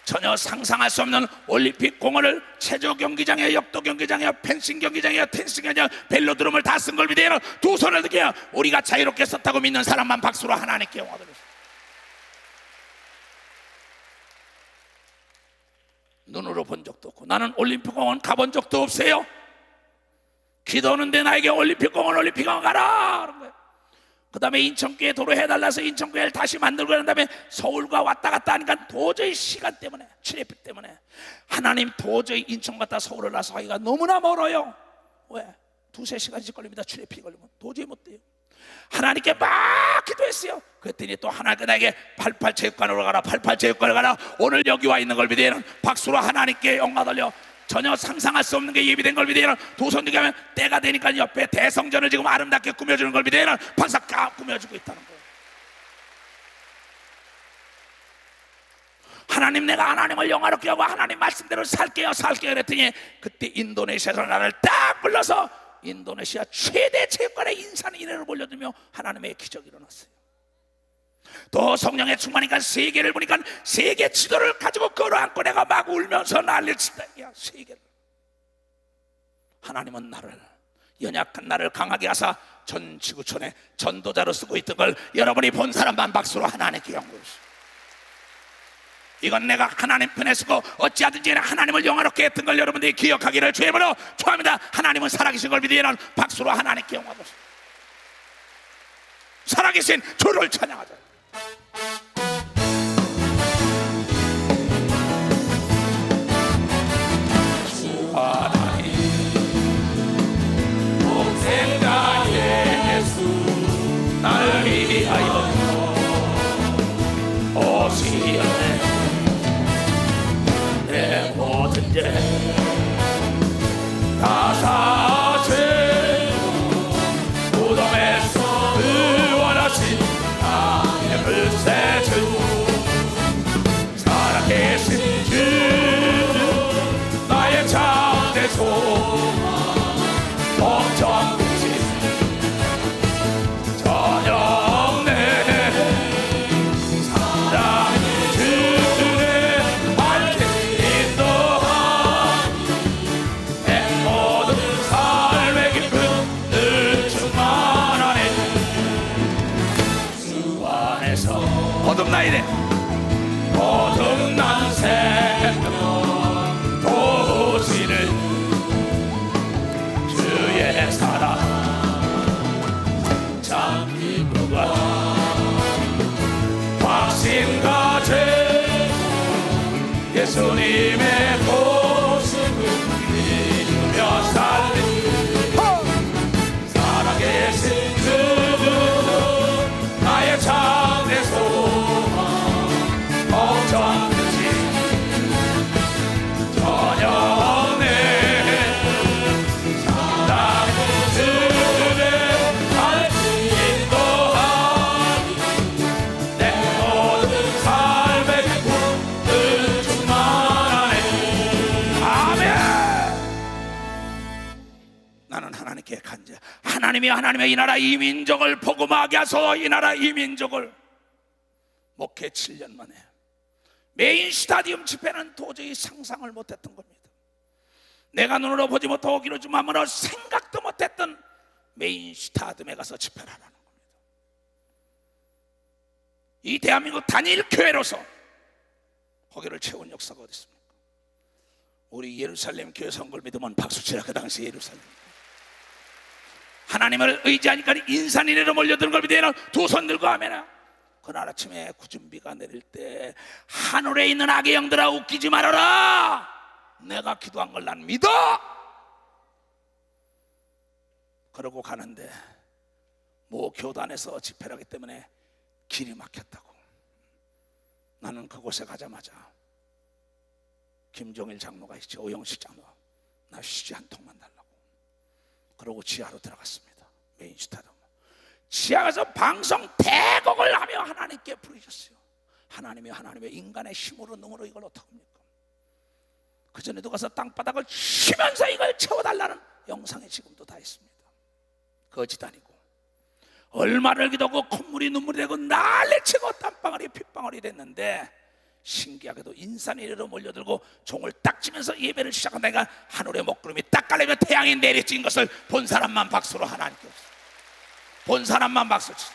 전혀 상상할 수 없는 올림픽 공원을 체조 경기장에, 역도 경기장에, 펜싱 경기장에, 테니스 경기장에 벨로드롬을 다 쓴 걸 믿어요. 두 손을 들게 우리가 자유롭게 썼다고 믿는 사람만 박수로 하나님께 영광 돌리십시오. 눈으로 본 적도 없고 나는 올림픽 공원 가본 적도 없어요. 기도하는데 나에게 올림픽 공원 가라 그런 거예요. 그 다음에 인천교회 도로 해달라서 인천교회를 다시 만들고 난 다음에 서울과 왔다 갔다 하니까 도저히 시간 때문에, 출애길 때문에 하나님 도저히 인천 갔다 서울을 나서 하기가 너무나 멀어요. 왜? 2-3시간씩 걸립니다. 출애길 걸리면 도저히 못 돼요. 하나님께 막 기도했어요. 그랬더니 또 하나님께 나에게 88체육관으로 가라, 88체육관으로 가라. 오늘 여기 와 있는 걸 믿으면 박수로 하나님께 영광 돌려. 전혀 상상할 수 없는 게 예비된 걸 믿으면 두 손 들게 하면 때가 되니까 옆에 대성전을 지금 아름답게 꾸며주는 걸 믿으면 박사 까 꾸며주고 있다는 거예요. 하나님, 내가 하나님을 영화롭게 하고 하나님 말씀대로 살게요 그랬더니 그때 인도네시아에서 나를 딱 불러서 인도네시아 최대 체육관에 인산인해를 올려주며 하나님의 기적이 일어났어요. 또 성령의 충만이니까 세계를 보니까 세계 지도를 가지고 끌어안고 내가 막 울면서 난리를 친다. 세계를. 하나님은 나를, 연약한 나를 강하게 하사 전 지구촌에 전도자로 쓰고 있던 걸 여러분이 본 사람만 박수로 하나님께 영광 돌리십시오. 이건 내가 하나님 편에 서고 어찌하든지 하나님을 영화롭게 했던 걸 여러분들이 기억하기를 주의 이름으로 축원합니다. 하나님은 살아계신 걸 믿으면 박수로 하나님께 영광 돌리십시오. 살아계신 주를 찬양하자. 하나님 복생자 예수 나를 위하여 오시었네. 내 모든 죄 다 사신 무덤에서 의원하신 나의 불새주 살아계신 주 나의 참된 소망 걱정없이 전혀 없네. 사랑 주를 밝게 인도하니 내 모든 삶의 기쁨 늘 충만하네. 주 안에서 거듭나야 돼. 거듭난 생명 도시를 주의 사랑 참 기쁘가 확신 가진 예수님의 모습을 믿으며 살리 살아계신 주 나의 참된 소망 걱정없이 전혀 없네. 사랑 주를 밝히 인도하니 내 모든 삶의 기쁨 늘 충만하네. 아멘. 나는 하나님께 간절. 하나님이 이 나라 이 민족을 복음하게 하소서. 이 나라 이 민족을 목회 7년 만에 메인 스타디움 집회는 도저히 상상을 못했던 겁니다. 내가 눈으로 보지 못하고 귀로 듣지 마음으로 생각도 못했던 메인 스타디움에 가서 집회를 하라는 겁니다. 이 대한민국 단일 교회로서 거기를 채운 역사가 어디 있습니까? 우리 예루살렘 교회 선거를 믿으면 박수치라. 그 당시 예루살렘 하나님을 의지하니까 인산인해로 몰려드는 걸 믿으면 두 손 들고 하면 그날 아침에 구준비가 내릴 때 하늘에 있는 악의 영들아 웃기지 말아라. 내가 기도한 걸 난 믿어. 그러고 가는데 모 교단에서 집회를 하기 때문에 길이 막혔다고. 나는 그곳에 가자마자 김종일 장로가 있죠. 오영식 장로. 나 휴지 한 통만 달라고. 그러고 지하로 들어갔습니다. 메인 스타디움. 지하 가서 방송 대곡을 하며 하나님께 부르셨어요. 하나님의 인간의 힘으로 능으로 이걸 어떡합니까? 그 전에도 가서 땅바닥을 치면서 이걸 채워달라는 영상이 지금도 다 있습니다. 거짓 아니고 얼마를 기도하고 콧물이 눈물이 되고 난리치고 땀방울이 핏방울이 됐는데 신기하게도 인산이 이리로 몰려들고 종을 딱 치면서 예배를 시작한다니까 하늘의 먹구름이 딱 깔리며 태양이 내리친 것을 본 사람만 박수로 하나님께 없어요. 본 사람만 박수 치.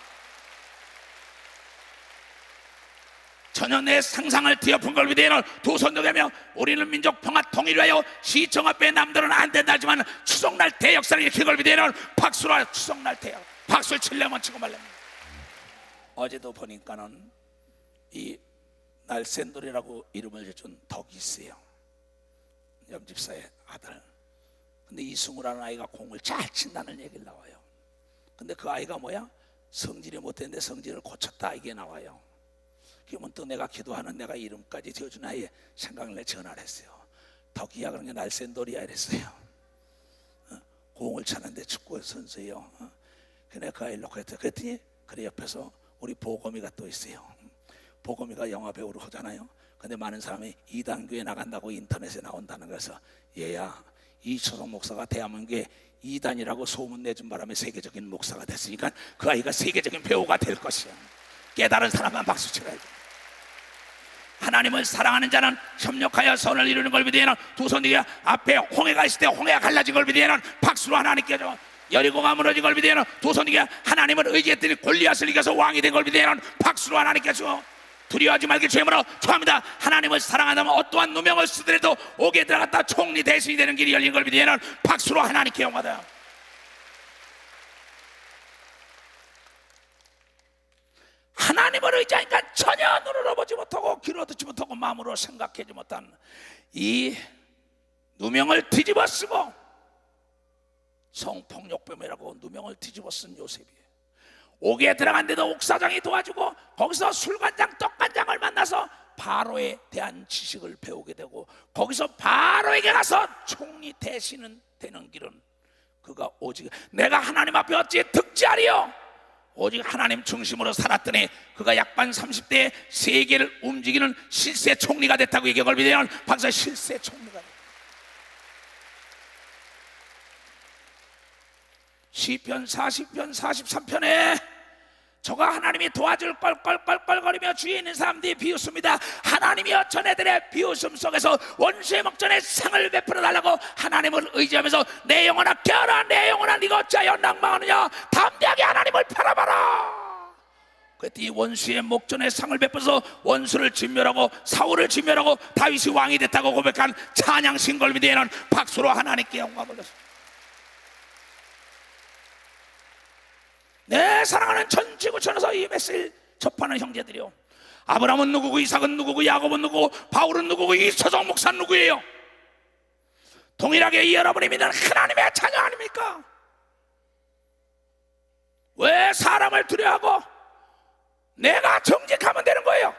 전혀 내 상상을 뒤엎은 걸 위대한 두 손 들며 우리는 민족 평화 통일을 위하여 시청 앞에 남들은 안 된다지만 추석날 대역사를 일으킨 걸 위대한 박수로 추석날 대역 박수를 칠려면 치고 말랍니다. 어제도 보니까는 이 날쌘돌이라고 이름을 준 덕이 있어요. 염집사의 아들. 근데 이승우라는 아이가 공을 잘 친다는 얘기를 나와요. 근데 그 아이가 뭐야? 성질이 못했는데 성질을 고쳤다 이게 나와요. 그러면 또 내가 기도하는 내가 이름까지 지어준 아이에 생각을 내 전화를 했어요. 덕이야 그런 게 날쌘돌이야 이랬어요. 공을 차는데 축구 선수예요. 그래 그 아이를 놓고 했더니 그랬더니 그래 옆에서 우리 보검이가 또 있어요. 보검이가 영화 배우로 하잖아요. 근데 많은 사람이 이단교에 나간다고 인터넷에 나온다는 거서 얘야 이초성 목사가 대한민국에 이단이라고 소문 내준 바람에 세계적인 목사가 됐으니까 그 아이가 세계적인 배우가 될 것이야. 깨달은 사람만 박수 쳐야지. 하나님을 사랑하는 자는 협력하여 선을 이루는 걸 믿으면 두 손 들여 앞에 홍해가 있을 때 홍해가 갈라진 걸 믿으면 박수로 하나님께 줘. 여리고가 무너진 걸 믿으면 두 손 들여 하나님을 의지했더니 골리앗을 이겨서 왕이 된 걸 믿으면 박수로 하나님께 줘. 두려워하지 말기 주님으로 축원합니다. 하나님을 사랑한다면 어떠한 누명을 쓰더라도 옥에 들어갔다 총리 대신이 되는 길이 열린 걸 믿으면 박수로 하나님께 영광하다. 하나님을 의지하니까 전혀 눈으로 보지 못하고 귀로 듣지 못하고 마음으로 생각하지 못한 이 누명을 뒤집어 쓰고 성폭력범이라고 누명을 뒤집어 쓴 요셉이에요. 옥에 들어간데도 옥사장이 도와주고 거기서 술관장 떡관장을 만나서 바로에 대한 지식을 배우게 되고 거기서 바로에게 가서 총리 대신은 되는 길은 그가 오직 내가 하나님 앞에 어찌 득지하리요 오직 하나님 중심으로 살았더니 그가 약반 30대에 세계를 움직이는 실세 총리가 됐다고 얘기한 걸 믿으면 박사 실세 총리가 됐다. 시편 40편 43편에 저가 하나님이 도와줄 껄껄껄껄거리며 주위에 있는 사람들이 비웃습니다. 하나님이여 전애들의 비웃음 속에서 원수의 목전에 상을 베풀어 달라고 하나님을 의지하면서 내 영혼아 깨어라 내 영혼아 네가 어찌하여 낭망하느냐 담대하게 하나님을 바라봐라. 그랬더니 원수의 목전에 상을 베풀어서 원수를 진멸하고 사울을 진멸하고 다윗이 왕이 됐다고 고백한 찬양 신걸미대에는 박수로 하나님께 영광을 돌렸습니다. 내 사랑하는 전 지구촌에서 이 메시지를 접하는 형제들이요, 아브라함은 누구고 이삭은 누구고 야곱은 누구고 바울은 누구고 이초성 목사는 누구예요? 동일하게 여러분이 믿는 하나님의 자녀 아닙니까? 왜 사람을 두려워하고 내가 정직하면 되는 거예요?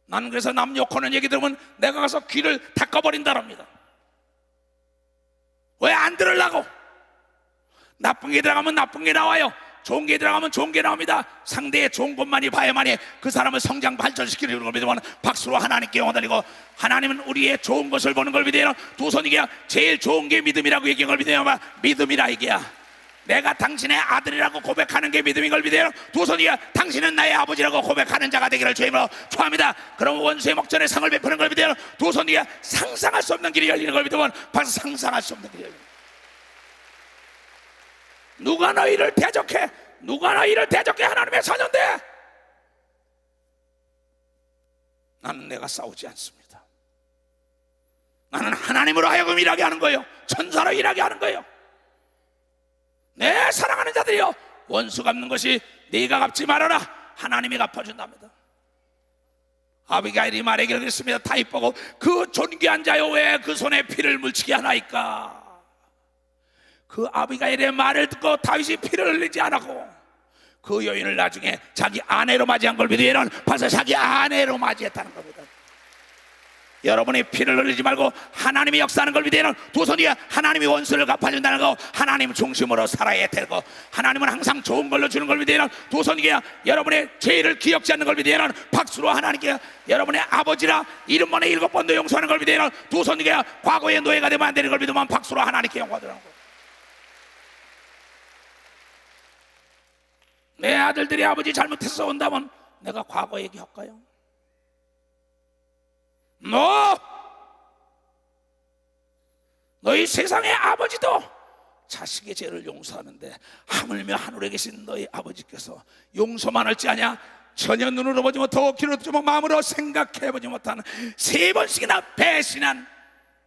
나는 그래서 남 욕하는 얘기 들으면 내가 가서 귀를 닦아버린다랍니다. 왜 안 들으려고? 나쁜 게 들어가면 나쁜 게 나와요. 좋은 게 들어가면 좋은 게 나옵니다. 상대의 좋은 것만이 봐야만이 그 사람을 성장 발전시키는 걸 믿으면 박수로 하나님께 영광 돌리고, 하나님은 우리의 좋은 것을 보는 걸 믿어요. 두 손이야 제일 좋은 게 믿음이라고 얘기한 걸 믿어요. 믿음이라 이게야. 내가 당신의 아들이라고 고백하는 게 믿음인 걸 믿어요. 두 손이야 당신은 나의 아버지라고 고백하는 자가 되기를 주님으로 축원합니다. 그럼 원수의 목전에 상을 베푸는 걸 믿어요. 두 손이야 상상할 수 없는 길이 열리는 걸 믿으면 박수 상상할 수 없는 길이 열립니다. 누가 너희를 대적해? 누가 너희를 대적해? 하나님의 자녀인데 나는 내가 싸우지 않습니다. 나는 하나님으로 하여금 일하게 하는 거예요. 천사로 일하게 하는 거예요. 내 사랑하는 자들이여, 원수 갚는 것이 네가 갚지 말아라. 하나님이 갚아준답니다. 아비가일이 말하기를 그랬습니다. 다윗 보고 그 존귀한 자여 왜 그 손에 피를 묻히게 하나이까? 그 아비가일의 말을 듣고 다윗이 피를 흘리지 않았고 그 여인을 나중에 자기 아내로 맞이한 걸 믿으면 벌써 자기 아내로 맞이했다는 겁니다. 여러분의 피를 흘리지 말고 하나님이 역사하는 걸 믿어야 하는 두 손 위에 하나님이 원수를 갚아준다는 거, 하나님 중심으로 살아야 되고, 하나님은 항상 좋은 걸로 주는 걸 믿어야 하는 두 손 위에 여러분의 죄를 기억지 않는 걸 믿어야 하는 박수로 하나님께 여러분의 아버지라 이름만에 7번도 용서하는 걸 믿어야 하는 두 손 위에 과거의 노예가 되면 안 되는 걸 믿으면 박수로 하나님께 영광하더라는 거. 내 아들들이 아버지 잘못해서 온다면 내가 과거 얘기할까요? 너희 세상의 아버지도 자식의 죄를 용서하는데 하물며 하늘에 계신 너희 아버지께서 용서만 할지 아냐? 전혀 눈으로 보지 못하고 귀로 듣지 못하고 마음으로 생각해보지 못하는 3번씩이나 배신한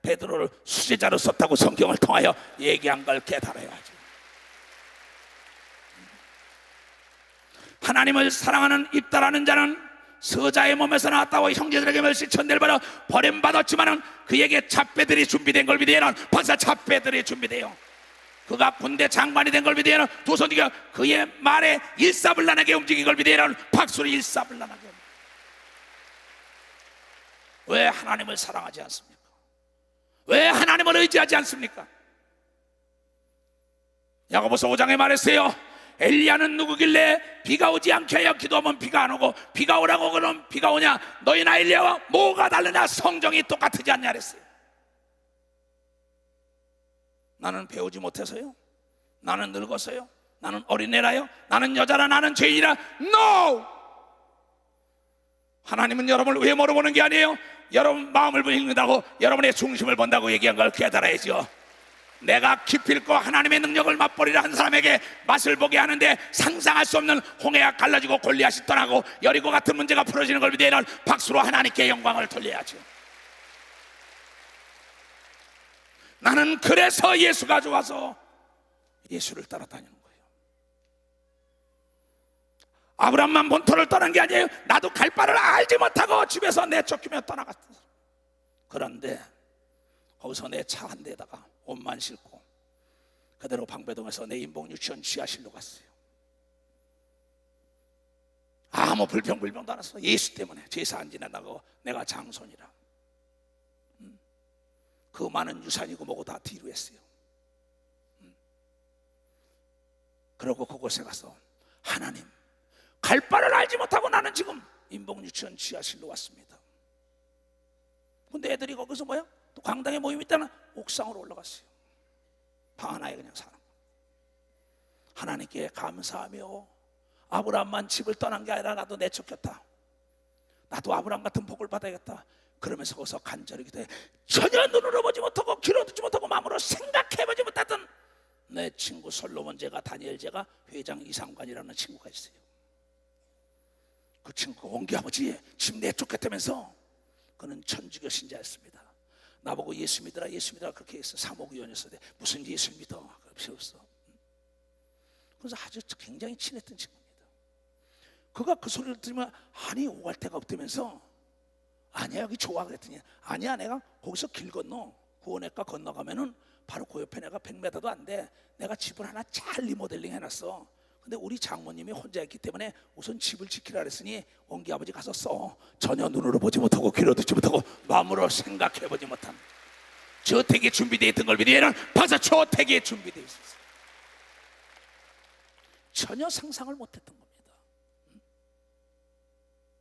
베드로를 수제자로 썼다고 성경을 통하여 얘기한 걸 깨달아야 하죠. 하나님을 사랑하는 입다라는 자는 서자의 몸에서 나왔다고 형제들에게 멸시 천대를 받아 버림받았지만은 그에게 잡배들이 준비된 걸 믿어야는 박사 잡배들이 준비돼요. 그가 군대 장관이 된 걸 믿어야는 두 손이가 그의 말에 일사불란하게 움직인 걸 믿어야는 박수로 일사불란하게. 왜 하나님을 사랑하지 않습니까? 왜 하나님을 의지하지 않습니까? 야고보서 5장에 말했어요. 엘리야는 누구길래 비가 오지 않게 하여 기도하면 비가 안 오고 비가 오라고 그러면 비가 오냐? 너희나 엘리야와 뭐가 다르냐? 성정이 똑같지 않냐 그랬어요. 나는 배우지 못해서요? 나는 늙었어요? 나는 어린애라요? 나는 여자라? 나는 죄인이라? No! 하나님은 여러분을 외모로 보는 게 아니에요. 여러분 마음을 읽는다고, 여러분의 중심을 본다고 얘기한 걸 깨달아야죠. 내가 기필코 하나님의 능력을 맛보리라 한 사람에게 맛을 보게 하는데 상상할 수 없는 홍해가 갈라지고 골리앗이 떠나고 여리고 같은 문제가 풀어지는 걸 믿어야 박수로 하나님께 영광을 돌려야죠. 나는 그래서 예수가 좋아서 예수를 따라다니는 거예요. 아브라함만 본토를 떠난 게 아니에요. 나도 갈 바를 알지 못하고 집에서 내쫓기며 떠나갔던 사람. 그런데 거기서 내 차 한 대에다가 옷만 싣고 그대로 방배동에서 내 인봉 유치원 지하실로 갔어요. 아무 불평불명도 안 했어. 예수 때문에 제사 안 지낸다고 내가 장손이라. 그 많은 유산이고 뭐고 다 뒤로 했어요. 그러고 그곳에 가서 하나님, 갈 바를 알지 못하고 나는 지금 인봉 유치원 지하실로 왔습니다. 근데 애들이 거기서 뭐야? 또 강당에 모임이 있다는 옥상으로 올라갔어요. 방 하나에 그냥 사는 거예요. 하나님께 감사하며 아브라함만 집을 떠난 게 아니라 나도 내쫓겼다. 나도 아브라함 같은 복을 받아야겠다. 그러면서 거기서 간절히 기도해. 전혀 눈으로 보지 못하고 귀로 듣지 못하고 마음으로 생각해보지 못하던 내 친구 솔로몬 제가 다니엘 제가 회장 이상관이라는 친구가 있어요. 그 친구가 원기 아버지 집 내쫓겠다면서 그는 천주교 신자였습니다. 나보고 예수 믿으라 예수 믿으라 그렇게 해서 사목의원이었는데 무슨 예수 믿어? 필요 없어. 그래서 아주 굉장히 친했던 친구입니다. 그가 그 소리를 들으면 아니 오갈 데가 없다면서 아니야 여기 좋아 그랬더니 아니야 내가 거기서 길 건너 구원회가 건너가면은 바로 그 옆에 내가 100m도 안 돼. 내가 집을 하나 잘 리모델링 해놨어. 근데 우리 장모님이 혼자 있기 때문에 우선 집을 지키라 그랬으니 원기 아버지 가서 써. 전혀 눈으로 보지 못하고 귀로 듣지 못하고 마음으로 생각해보지 못한 저택에 준비되어 있던 걸 믿으면 벌써 저택에 준비되어 있었어요. 전혀 상상을 못했던 겁니다.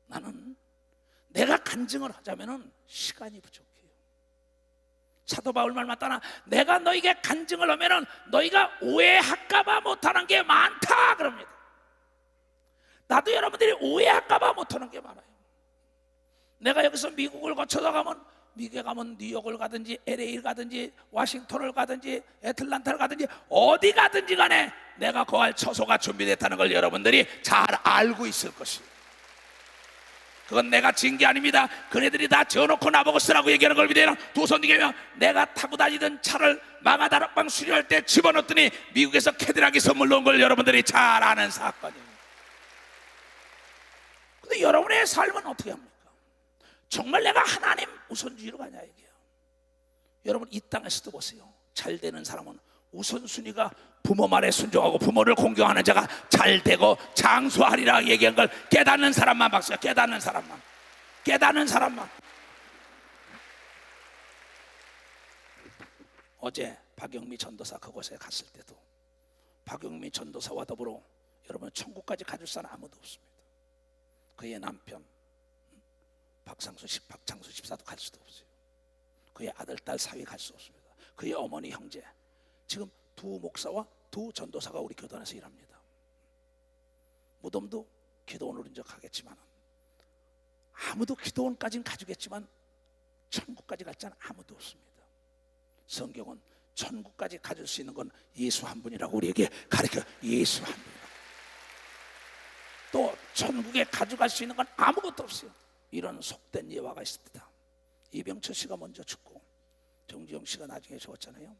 나는 내가 간증을 하자면 시간이 부족해요. 사도 바울 말 맞다나 내가 너에게 간증을 하면 너희가 오해할까봐 못하는 게 많다 그럽니다. 나도 여러분들이 오해할까봐 못하는 게 많아요. 내가 여기서 미국을 거쳐서 가면 미국에 가면 뉴욕을 가든지 LA를 가든지 워싱턴을 가든지 애틀란타를 가든지 어디 가든지 간에 내가 거할 처소가 준비됐다는 걸 여러분들이 잘 알고 있을 것이에요. 그건 내가 진 게 아닙니다. 그네들이 다 지어놓고 나보고 쓰라고 얘기하는 걸 믿어요. 두 손 뒤에면 내가 타고 다니던 차를 마가다락방 수리할 때 집어넣었더니 미국에서 캐딜락이 선물로 온 걸 여러분들이 잘 아는 사건이에요. 근데 여러분의 삶은 어떻게 합니까? 정말 내가 하나님 우선주의로 가냐 이게요. 여러분 이 땅에서도 보세요. 잘 되는 사람은 우선순위가 부모 말에 순종하고 부모를 공경하는 자가 잘 되고 장수하리라 얘기한 걸 깨닫는 사람만 박수야. 깨닫는 사람만. 어제 박영미 전도사 그곳에 갔을 때도 박영미 전도사와 더불어 여러분 천국까지 가줄 사람 아무도 없습니다. 그의 남편 박창수 집사도 갈 수도 없어요. 그의 아들 딸 사위 갈 수 없습니다. 그의 어머니 형제 지금 두 목사와 두 전도사가 우리 교단에서 일합니다. 무덤도 기도원으로 이제 가겠지만 아무도 기도원까지는 가주겠지만 천국까지 갈 자는 아무도 없습니다. 성경은 천국까지 가질 수 있는 건 예수 한 분이라고 우리에게 가르쳐. 예수 한 분이라고. 또 천국에 가져갈 수 있는 건 아무것도 없어요. 이런 속된 예화가 있습니다. 이병철 씨가 먼저 죽고 정지영 씨가 나중에 죽었잖아요.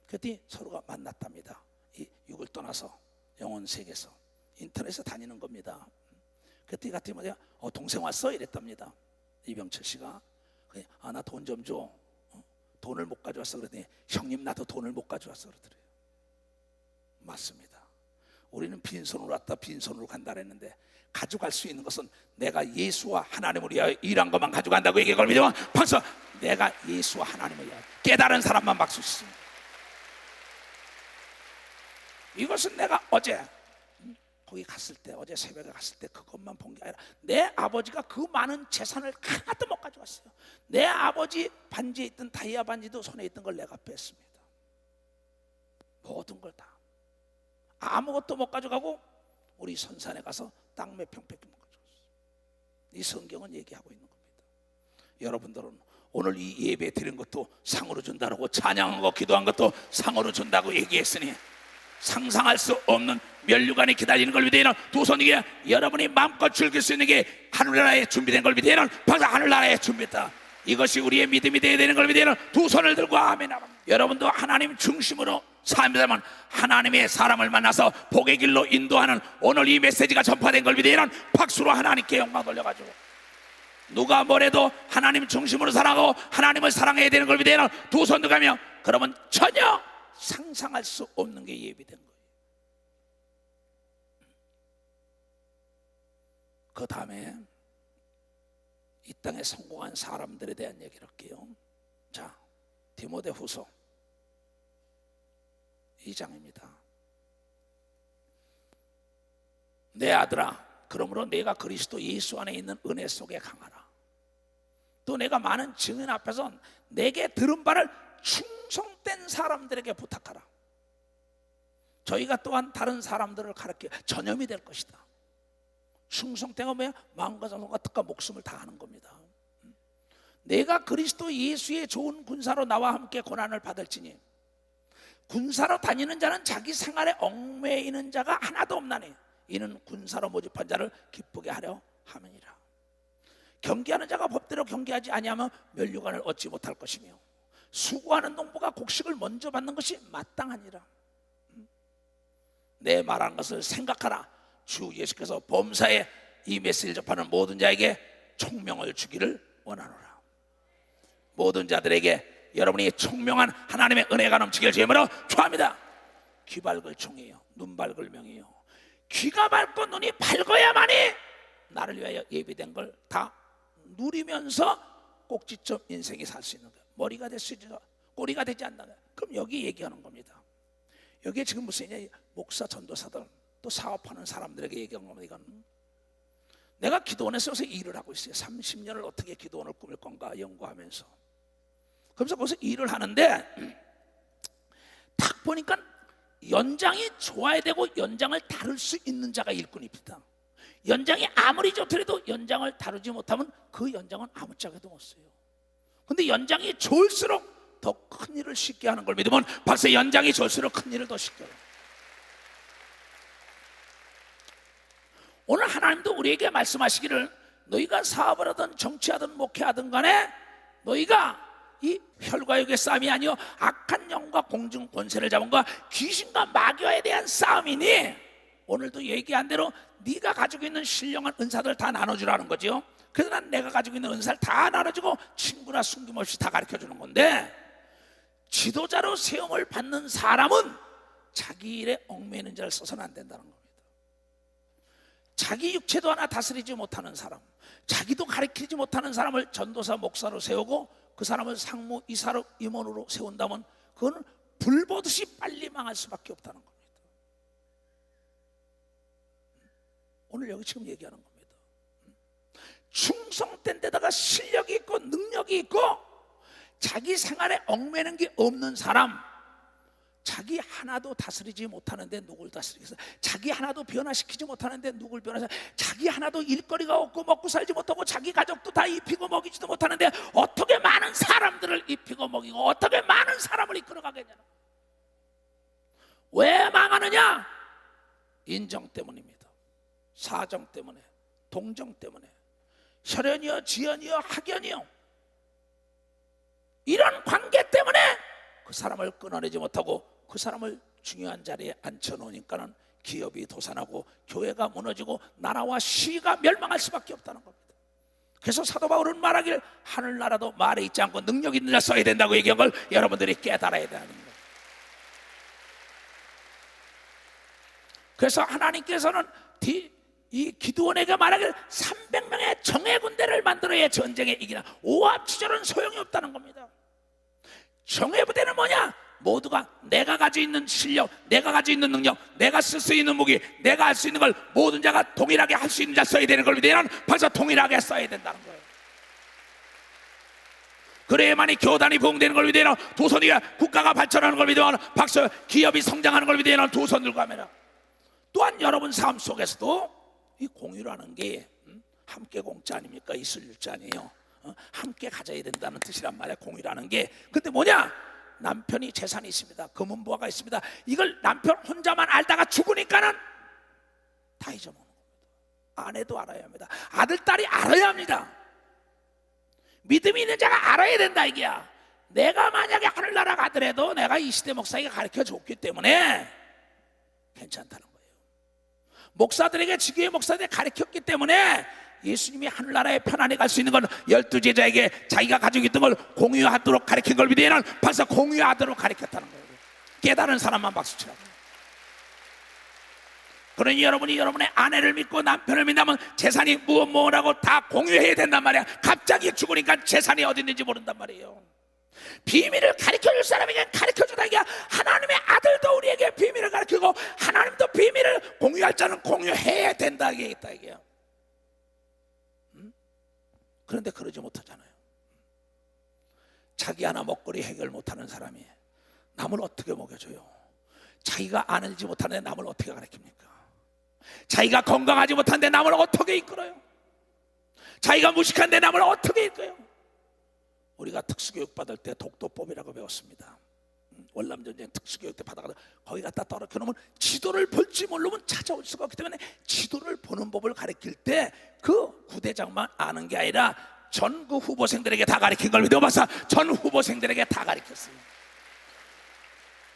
그때 서로가 만났답니다. 이 육을 떠나서 영혼 세계에서 인터넷에 다니는 겁니다. 그때 같은 뭐냐, 동생 왔어 이랬답니다. 이병철 씨가 나 돈 좀 줘. 돈을 못 가져왔어 그랬더니 형님 나도 돈을 못 가져왔어 그러더래요. 맞습니다. 우리는 빈손으로 왔다 빈손으로 간다 그랬는데 가져갈 수 있는 것은 내가 예수와 하나님을 위하여 일한 것만 가져간다고 얘기해 걸리면 벌써 내가 예수와 하나님을 위하여 깨달은 사람만 박수 칩니다. 이것은 내가 어제 거기 갔을 때 어제 새벽에 갔을 때 그것만 본 게 아니라 내 아버지가 그 많은 재산을 하나도 못 가져왔어요. 내 아버지 반지에 있던 다이아 반지도 손에 있던 걸 내가 뺐습니다. 모든 걸 다 아무것도 못 가져가고 우리 선산에 가서 땅 몇 평밖에 못 가져왔어요. 이 성경은 얘기하고 있는 겁니다. 여러분들은 오늘 이 예배 드린 것도 상으로 준다고 찬양한 거 기도한 것도 상으로 준다고 얘기했으니 상상할 수 없는 면류관이 기다리는 걸 믿으면 두 손 위에 여러분이 마음껏 즐길 수 있는 게 하늘나라에 준비된 걸 믿으면 바로 하늘나라에 준비했다. 이것이 우리의 믿음이 되어야 되는 걸 믿으면 두 손을 들고 아멘 하라. 여러분도 하나님 중심으로 삶이라면 하나님의 사람을 만나서 복의 길로 인도하는 오늘 이 메시지가 전파된 걸 믿으면 박수로 하나님께 영광 돌려가지고 누가 뭐래도 하나님 중심으로 살아가고 하나님을 사랑해야 되는 걸 믿으면 두 손 들어가며 그러면 전혀 상상할 수 없는 게 예비된 거예요. 그 다음에 이 땅에 성공한 사람들에 대한 얘기를 할게요. 자, 디모데후서 2장입니다. 내 아들아, 그러므로 내가 그리스도 예수 안에 있는 은혜 속에 강하라. 또 내가 많은 증인 앞에서 내게 들은 바를 충성된 사람들에게 부탁하라. 저희가 또한 다른 사람들을 가르쳐 전염이 될 것이다. 충성된 건 뭐야? 마음과 정성과 뜻과 목숨을 다하는 겁니다. 내가 그리스도 예수의 좋은 군사로 나와 함께 고난을 받을지니 군사로 다니는 자는 자기 생활에 얽매이는 자가 하나도 없나니 이는 군사로 모집한 자를 기쁘게 하려 함이니라. 경계하는 자가 법대로 경계하지 아니하면 면류관을 얻지 못할 것이며 수고하는 농부가 곡식을 먼저 받는 것이 마땅하니라. 내 말한 것을 생각하라. 주 예수께서 범사에 이 메시지를 접하는 모든 자에게 총명을 주기를 원하노라. 모든 자들에게 여러분이 총명한 하나님의 은혜가 넘치길 주님으로 축원합니다. 귀 밝을 총이요 눈 밝을 명이요 귀가 밝고 눈이 밝아야만이 나를 위하여 예비된 걸 다 누리면서 꼭지점 인생이 살 수 있는 거예요. 머리가 될 수 있죠. 꼬리가 되지 않나. 그럼 여기 얘기하는 겁니다. 여기에 지금 무슨 얘기냐? 목사 전도사들 또 사업하는 사람들에게 얘기하는 겁니다. 이건 내가 기도원에서 일을 하고 있어요. 30년을 어떻게 기도원을 꾸밀 건가 연구하면서 그래서 거기서 일을 하는데 딱 보니까 연장이 좋아야 되고 연장을 다룰 수 있는 자가 일꾼입니다. 연장이 아무리 좋더라도 연장을 다루지 못하면 그 연장은 아무짝에도 못 써요. 근데 연장이 좋을수록 더 큰 일을 쉽게 하는 걸 믿으면 벌써 연장이 좋을수록 큰 일을 더 쉽게 해요. 오늘 하나님도 우리에게 말씀하시기를 너희가 사업을 하든 정치하든 목회하든 간에 너희가 이 혈과 육의 싸움이 아니요 악한 영과 공중 권세를 잡은 것 귀신과 마귀에 대한 싸움이니 오늘도 얘기한 대로 네가 가지고 있는 신령한 은사들 다 나눠주라는 거죠. 그래서 난 내가 가지고 있는 은사를 다 나눠주고 친구나 숨김없이 다 가르쳐주는 건데 지도자로 세움을 받는 사람은 자기 일에 얽매이는 자를 써서는 안 된다는 겁니다. 자기 육체도 하나 다스리지 못하는 사람, 자기도 가르치지 못하는 사람을 전도사 목사로 세우고 그 사람을 상무 이사로 임원으로 세운다면 그거는 불보듯이 빨리 망할 수밖에 없다는 겁니다. 오늘 여기 지금 얘기하는 겁니다. 충성된 데다가 실력이 있고 능력이 있고 자기 생활에 얽매는 게 없는 사람, 자기 하나도 다스리지 못하는데 누굴 다스리겠어요? 자기 하나도 변화시키지 못하는데 누굴 변화시켜? 자기 하나도 일거리가 없고 먹고 살지 못하고 자기 가족도 다 입히고 먹이지도 못하는데 어떻게 많은 사람들을 입히고 먹이고 어떻게 많은 사람을 이끌어가겠냐? 왜 망하느냐? 인정 때문입니다. 사정 때문에, 동정 때문에, 혈연이요, 지연이요, 학연이요, 이런 관계 때문에 그 사람을 끊어내지 못하고 그 사람을 중요한 자리에 앉혀놓으니까는 기업이 도산하고 교회가 무너지고 나라와 시가 멸망할 수밖에 없다는 겁니다. 그래서 사도 바울은 말하길 하늘나라도 말에 있지 않고 능력 있는 자 써야 된다고 얘기한 걸 여러분들이 깨달아야 되는 거예요. 그래서 하나님께서는 이 기드온에게 말하길 300명의 정예 군대를 만들어야 전쟁에 이기나. 오합지졸은 소용이 없다는 겁니다. 정예 부대는 뭐냐? 모두가 내가 가지고 있는 실력, 내가 가지고 있는 능력, 내가 쓸 수 있는 무기, 내가 할 수 있는 걸 모든 자가 동일하게 할 수 있는 자 써야 되는 걸 믿으면 벌써 동일하게 써야 된다는 거예요. 그래야만이 교단이 부흥되는 걸 믿으면, 도선이가 국가가 발전하는 걸 믿으면, 박수 기업이 성장하는 걸 믿으면 두 손 들고 하면. 또한 여러분 삶 속에서도 이 공유라는 게 함께 공짜 아닙니까? 이슬율자 아니에요. 함께 가져야 된다는 뜻이란 말이야, 공유라는 게. 근데 뭐냐? 남편이 재산이 있습니다. 금은보화가 있습니다. 이걸 남편 혼자만 알다가 죽으니까는 다 잊어먹는 겁니다. 아내도 알아야 합니다. 아들, 딸이 알아야 합니다. 믿음이 있는 자가 알아야 된다 이게야. 내가 만약에 하늘나라 가더라도 내가 이 시대 목사에게 가르쳐 줬기 때문에 괜찮다는 거예요. 목사들에게, 지교회 목사들에게 가르쳤기 때문에 예수님이 하늘나라에 편안히 갈 수 있는 건 12제자에게 자기가 가지고 있던 걸 공유하도록 가르친 걸 믿으면 벌써 공유하도록 가르쳤다는 거예요. 깨달은 사람만 박수치라고. 그러니 여러분이 여러분의 아내를 믿고 남편을 믿으면 재산이 뭐라고 다 공유해야 된단 말이야. 갑자기 죽으니까 재산이 어디 있는지 모른단 말이에요. 비밀을 가르쳐줄 사람에게 가르쳐주다 이게, 하나님의 아들도 우리에게 비밀을 가르치고 하나님도 비밀을 공유할 자는 공유해야 된다 이게 있다 이게요. 그런데 그러지 못하잖아요. 자기 하나 먹거리 해결 못하는 사람이 남을 어떻게 먹여줘요? 자기가 안 알지 못하는데 남을 어떻게 가르칩니까? 자기가 건강하지 못한데 남을 어떻게 이끌어요? 자기가 무식한데 남을 어떻게 이끌어요? 우리가 특수교육 받을 때 독도법이라고 배웠습니다. 월남전쟁 특수교육 때 받아가서 거기 갖다 떨어져 놓으면 지도를 볼지 모르면 찾아올 수가 없기 때문에 지도를 보는 법을 가르칠 때 그 구대장만 아는 게 아니라 전국 후보생들에게 다 가르친 걸 믿어봐서 전 후보생들에게 다 가르쳤어요.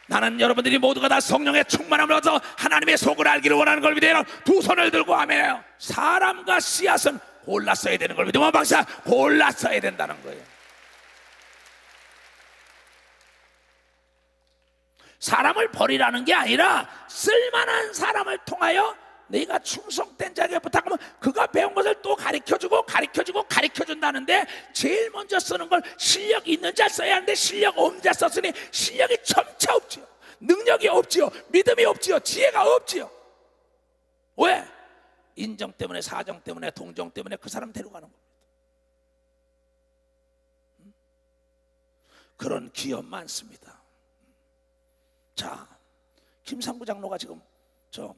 나는 여러분들이 모두가 다 성령의 충만함을 얻어 하나님의 속을 알기를 원하는 걸 믿어요. 두 손을 들고 하면 사람과 씨앗은 골라 써야 되는 걸 믿으면 박사 골라 써야 된다는 거예요. 사람을 버리라는 게 아니라 쓸만한 사람을 통하여 네가 충성된 자에게 부탁하면 그가 배운 것을 또 가르쳐주고 가르쳐준다는데, 제일 먼저 쓰는 걸 실력 있는 자 써야 하는데 실력 없는 자 썼으니 실력이 점차 없지요. 능력이 없지요. 믿음이 없지요. 지혜가 없지요. 왜? 인정 때문에, 사정 때문에, 동정 때문에 그 사람 데려가는 겁니다. 그런 기업 많습니다. 자, 김상구 장로가 지금 저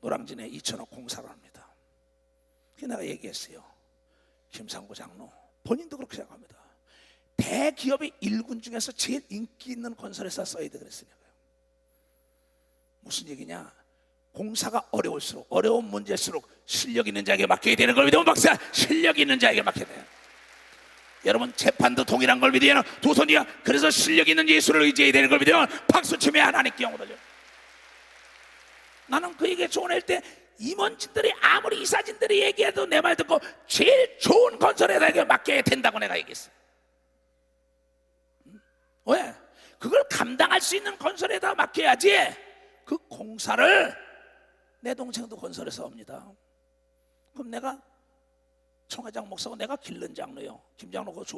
노량진에 2천억 공사를 합니다. 그래서 내가 얘기했어요. 김상구 장로 본인도 그렇게 생각합니다. 대기업의 일군 중에서 제일 인기 있는 건설회사 써야 돼 그랬으니까요. 무슨 얘기냐? 공사가 어려울수록, 어려운 문제일수록 실력 있는 자에게 맡겨야 되는 걸 믿으면 박사 실력 있는 자에게 맡겨야 돼요. 여러분 재판도 동일한 걸 믿으면 두 손이야. 그래서 실력 있는 예수를 의지해야 되는 걸 믿으면 박수치며 하나님께 영광 돌려. 나는 그 얘기 조언할 때 임원진들이 아무리 이사진들이 얘기해도 내 말 듣고 제일 좋은 건설에다가 맡겨야 된다고 내가 얘기했어. 왜? 그걸 감당할 수 있는 건설에다 맡겨야지. 그 공사를 내 동생도 건설에서 합니다. 그럼 내가 청회장 목사고 내가 길른 장로요. 김 장로 그거 줘.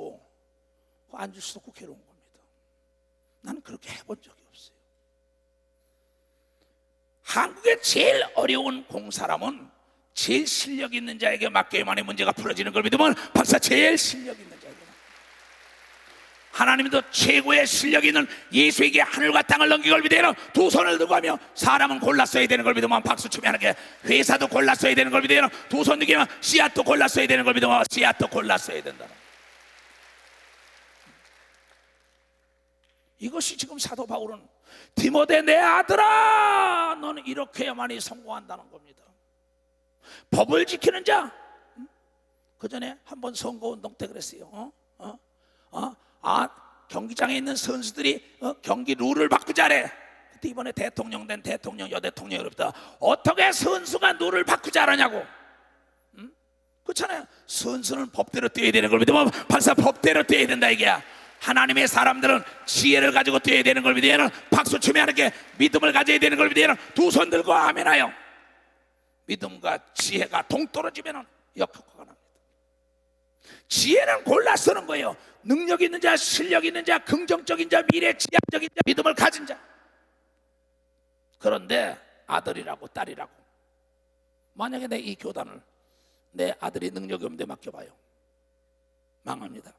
그거 안 줄 수도 없고 괴로운 겁니다. 난 그렇게 해본 적이 없어요. 한국의 제일 어려운 공사람은 제일 실력 있는 자에게 맡겨야만이 문제가 풀어지는 걸 믿으면 박사 제일 실력 있는 자에게 하나님도 최고의 실력 있는 예수에게 하늘과 땅을 넘긴 걸 믿어야 두 손을 들고 하며 사람은 골랐어야 되는 걸 믿으면 박수 치며 하는 게 회사도 골랐어야 되는 걸 믿어야 두 손 들고 하면 씨앗도 골랐어야 되는 걸 믿으면 씨앗도 골랐어야 된다. 이것이 지금 사도 바울은 디모데 내 아들아 너는 이렇게 해야만이 성공한다는 겁니다. 법을 지키는 자, 그 전에 한번 선거운동 때 그랬어요. 경기장에 있는 선수들이 경기 룰을 바꾸자래. 그때 이번에 대통령 된 대통령 여대통령이 그럽니다. 어떻게 선수가 룰을 바꾸자라냐고. 그렇잖아요. 선수는 법대로 뛰어야 되는 걸 믿으면 박사 법대로 뛰어야 된다 이게야. 하나님의 사람들은 지혜를 가지고 뛰어야 되는 걸 믿어야 박수 치며 하는 게 믿음을 가져야 되는 걸 믿어야 두 손 들고 아멘하여. 믿음과 지혜가 동떨어지면 역효과가 납니다. 지혜는 골라 쓰는 거예요. 능력 있는 자, 실력 있는 자, 긍정적인 자, 미래 지향적인 자, 믿음을 가진 자. 그런데 아들이라고 딸이라고 만약에 내 이 교단을 내 아들이 능력이 없는데 맡겨봐요. 망합니다.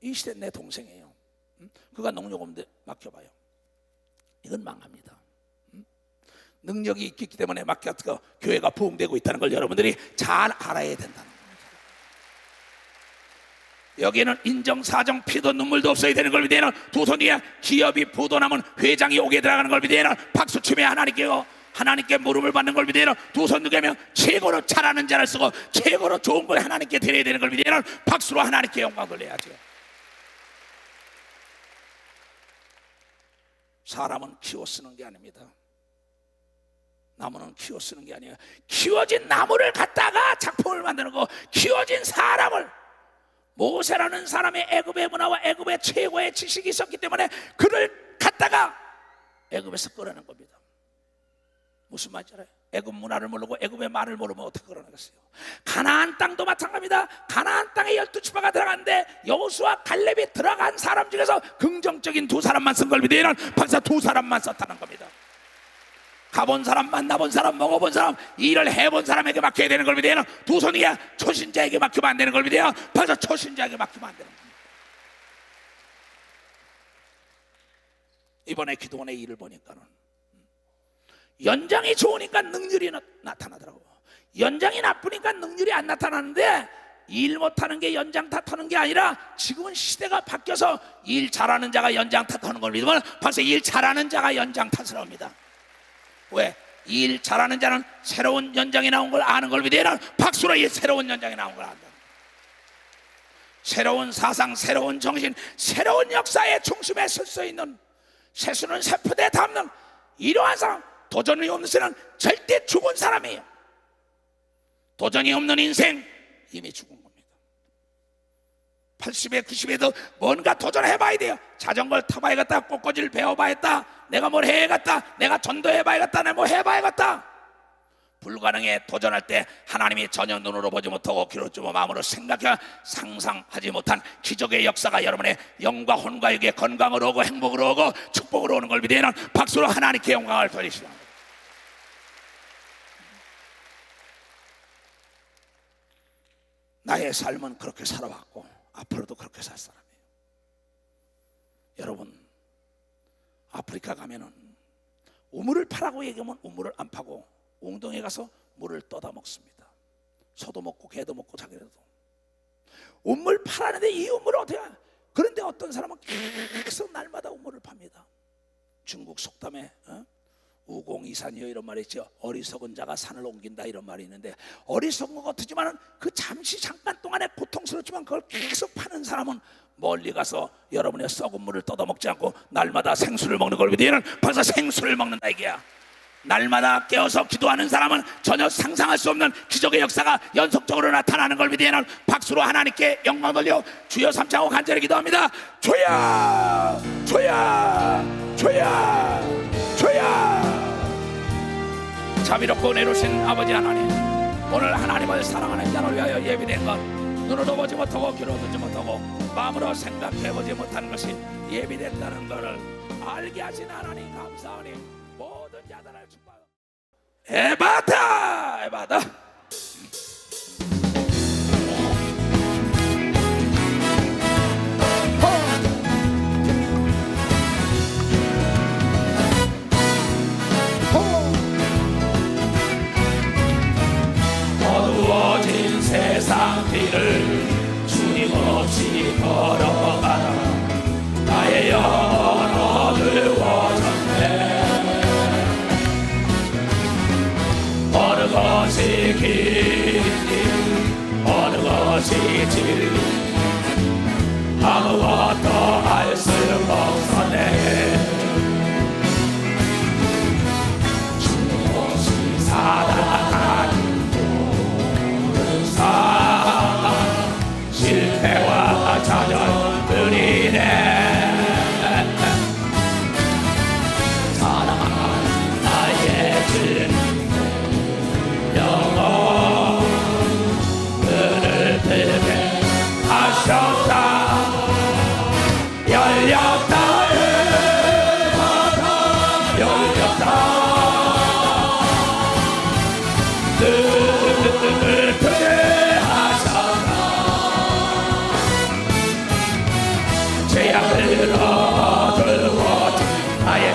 이 시대 내 동생이에요. 그가 능력 없는데 맡겨봐요. 이건 망합니다. 능력이 있기 때문에 맡겨서 교회가 부흥되고 있다는 걸 여러분들이 잘 알아야 된다는 겁니다. 여기에는 인정, 사정, 피도 눈물도 없어야 되는 걸 믿어야 두 손 위에 기업이 부도나면 회장이 오게 들어가는 걸 믿어야 박수 치며 하나님께 물음을 받는 걸 믿어야 두 손 누게며 최고로 잘하는 자를 쓰고 최고로 좋은 걸 하나님께 드려야 되는 걸 믿어야 박수로 하나님께 영광 돌려야죠. 사람은 키워 쓰는 게 아닙니다. 나무는 키워 쓰는 게 아니에요. 키워진 나무를 갖다가 작품을 만드는 거. 키워진 사람을, 모세라는 사람의 애굽의 문화와 애굽의 최고의 지식이 있었기 때문에 그를 갖다가 애굽에서 끌어낸 겁니다. 무슨 말인지 알아요? 애굽 문화를 모르고 애굽의 말을 모르면 어떻게 끌어내겠어요? 가나안 땅도 마찬가지입니다. 가나안 땅에 12지파가 들어갔는데 여호수아 갈렙이 들어간 사람 중에서 긍정적인 두 사람만 쓴 걸 믿어야 박사 두 사람만 썼다는 겁니다. 가본 사람, 만나본 사람, 먹어본 사람, 일을 해본 사람에게 맡겨야 되는 걸 믿어야 두 손이야. 초신자에게 맡기면 안 되는 걸 믿어야 박사 초신자에게 맡기면 안 되는 겁니다. 이번에 기도원의 일을 보니까는 연장이 좋으니까 능률이 나타나더라고요. 연장이 나쁘니까 능률이 안 나타나는데 일 못하는 게 연장 탓하는 게 아니라 지금은 시대가 바뀌어서 일 잘하는 자가 연장 탓하는 걸 믿으면 벌써 일 잘하는 자가 연장 탓을 합니다. 왜? 일 잘하는 자는 새로운 연장이 나온 걸 아는 걸 믿어야 박수로 이 새로운 연장이 나온 걸 안다. 새로운 사상, 새로운 정신, 새로운 역사의 중심에 설 수 있는 세수는 세포대 담는 이러한 사람, 도전이 없는 사람은 절대 죽은 사람이에요. 도전이 없는 인생 이미 죽은 겁니다. 80에 90에도 뭔가 도전해봐야 돼요. 자전거를 타봐야겠다, 꽃꽂이를 배워봐야겠다, 내가 뭘 해야겠다, 내가 전도해봐야겠다, 내가 뭐 해봐야겠다. 불가능에 도전할 때 하나님이 전혀 눈으로 보지 못하고 귀로 좀 마음으로 생각해 상상하지 못한 기적의 역사가 여러분의 영과 혼과 육의 건강으로 오고 행복으로 오고 축복으로 오는 걸 믿어야 박수로 하나님께 영광을 돌리시라. 나의 삶은 그렇게 살아왔고 앞으로도 그렇게 살 사람이에요. 여러분, 아프리카 가면은 우물을 파라고 얘기하면 우물을 안 파고 웅덩이에 가서 물을 떠다 먹습니다. 소도 먹고 개도 먹고 자기네도. 우물 파라는데 이 우물을 어떻게 해요? 그런데 어떤 사람은 계속 날마다 우물을 팝니다. 중국 속담에 우공이산이요 이런 말이 있죠. 어리석은 자가 산을 옮긴다 이런 말이 있는데, 어리석은 것 같지만 그 잠깐 동안에 고통스럽지만 그걸 계속 파는 사람은 멀리 가서 여러분의 썩은 물을 떠다먹지 않고 날마다 생수를 먹는 걸 믿으면 벌써 생수를 먹는다 이게야. 날마다 깨어서 기도하는 사람은 전혀 상상할 수 없는 기적의 역사가 연속적으로 나타나는 걸 믿으면 박수로 하나님께 영광 돌려 주여 삼창하고 간절히 기도합니다. 주여 주여 주여 주여. 자비롭고 은혜로우신 아버지 하나님, 오늘 하나님을 사랑하는 자를 위하여 예비된 것, 눈으로 보지 못하고 귀로 듣지 못하고 마음으로 생각해보지 못하는 것이 예비됐다는 것을 살게 하신 하나님 감사하니 모든 자들을 축복하고 에바다 에바다 어두워진 세상 길을 주님 없이 걸어가다 나의 영혼 어두워졌네. 어느 것이 길인지 어느 것이 진리 아무것도 알 수 없었네. 주님 없이 살아가는 실패와 좌절들이네. 사랑하는 나의 주님 영혼을 들게 하셨다. 열렸다 열렸다 늘 크게 하셨다. 죄악을 어두워진 나의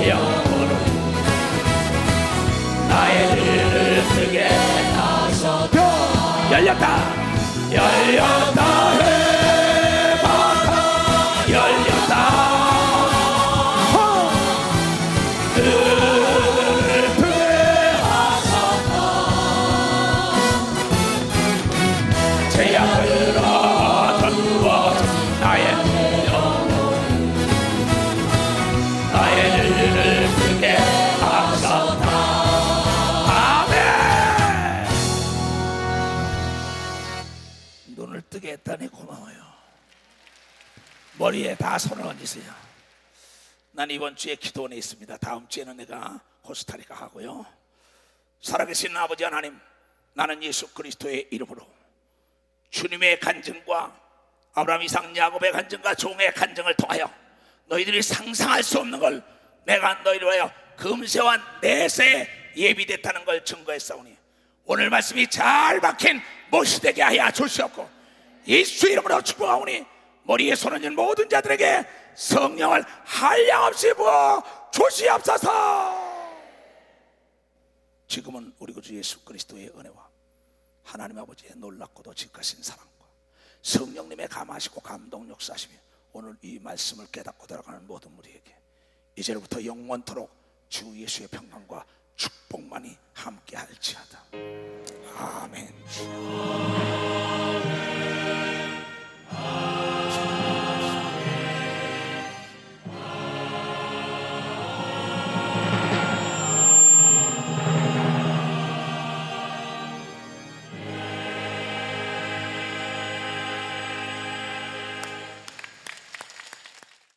영혼을 나의 눈을 뜨게 하셨다. 열렸다 열렸다 해봤다 열렸다 눈을 뜨게 죄악을 어두워진 나의 영혼 나의 눈을 뜨게 하셨다. 아멘. 눈을 뜨게 했다니 고마워요. 머리에 다 손을 얹으세요. 난 이번 주에 기도원에 있습니다. 다음 주에는 내가 코스타리카 가고요. 살아계신 아버지 하나님, 나는 예수 그리스도의 이름으로 주님의 간증과 아브라함 이삭 야곱의 간증과 종의 간증을 통하여 너희들이 상상할 수 없는 걸 내가 너희를 위하여 금세와 내세 예비됐다는 걸 증거했사오니 오늘 말씀이 잘 박힌 못이 되게 하여 주시옵고 예수 이름으로 축복하오니 머리에 손 얹은 모든 자들에게 성령을 한량없이 부어 주시옵소서. 지금은 우리 구주 예수 그리스도의 은혜와 하나님 아버지의 놀랍고도 지극하신 사랑과 성령님의 감하시고 감동 역사하시며 오늘 이 말씀을 깨닫고 들어가는 모든 우리에게 이제부터 영원토록 주 예수의 평강과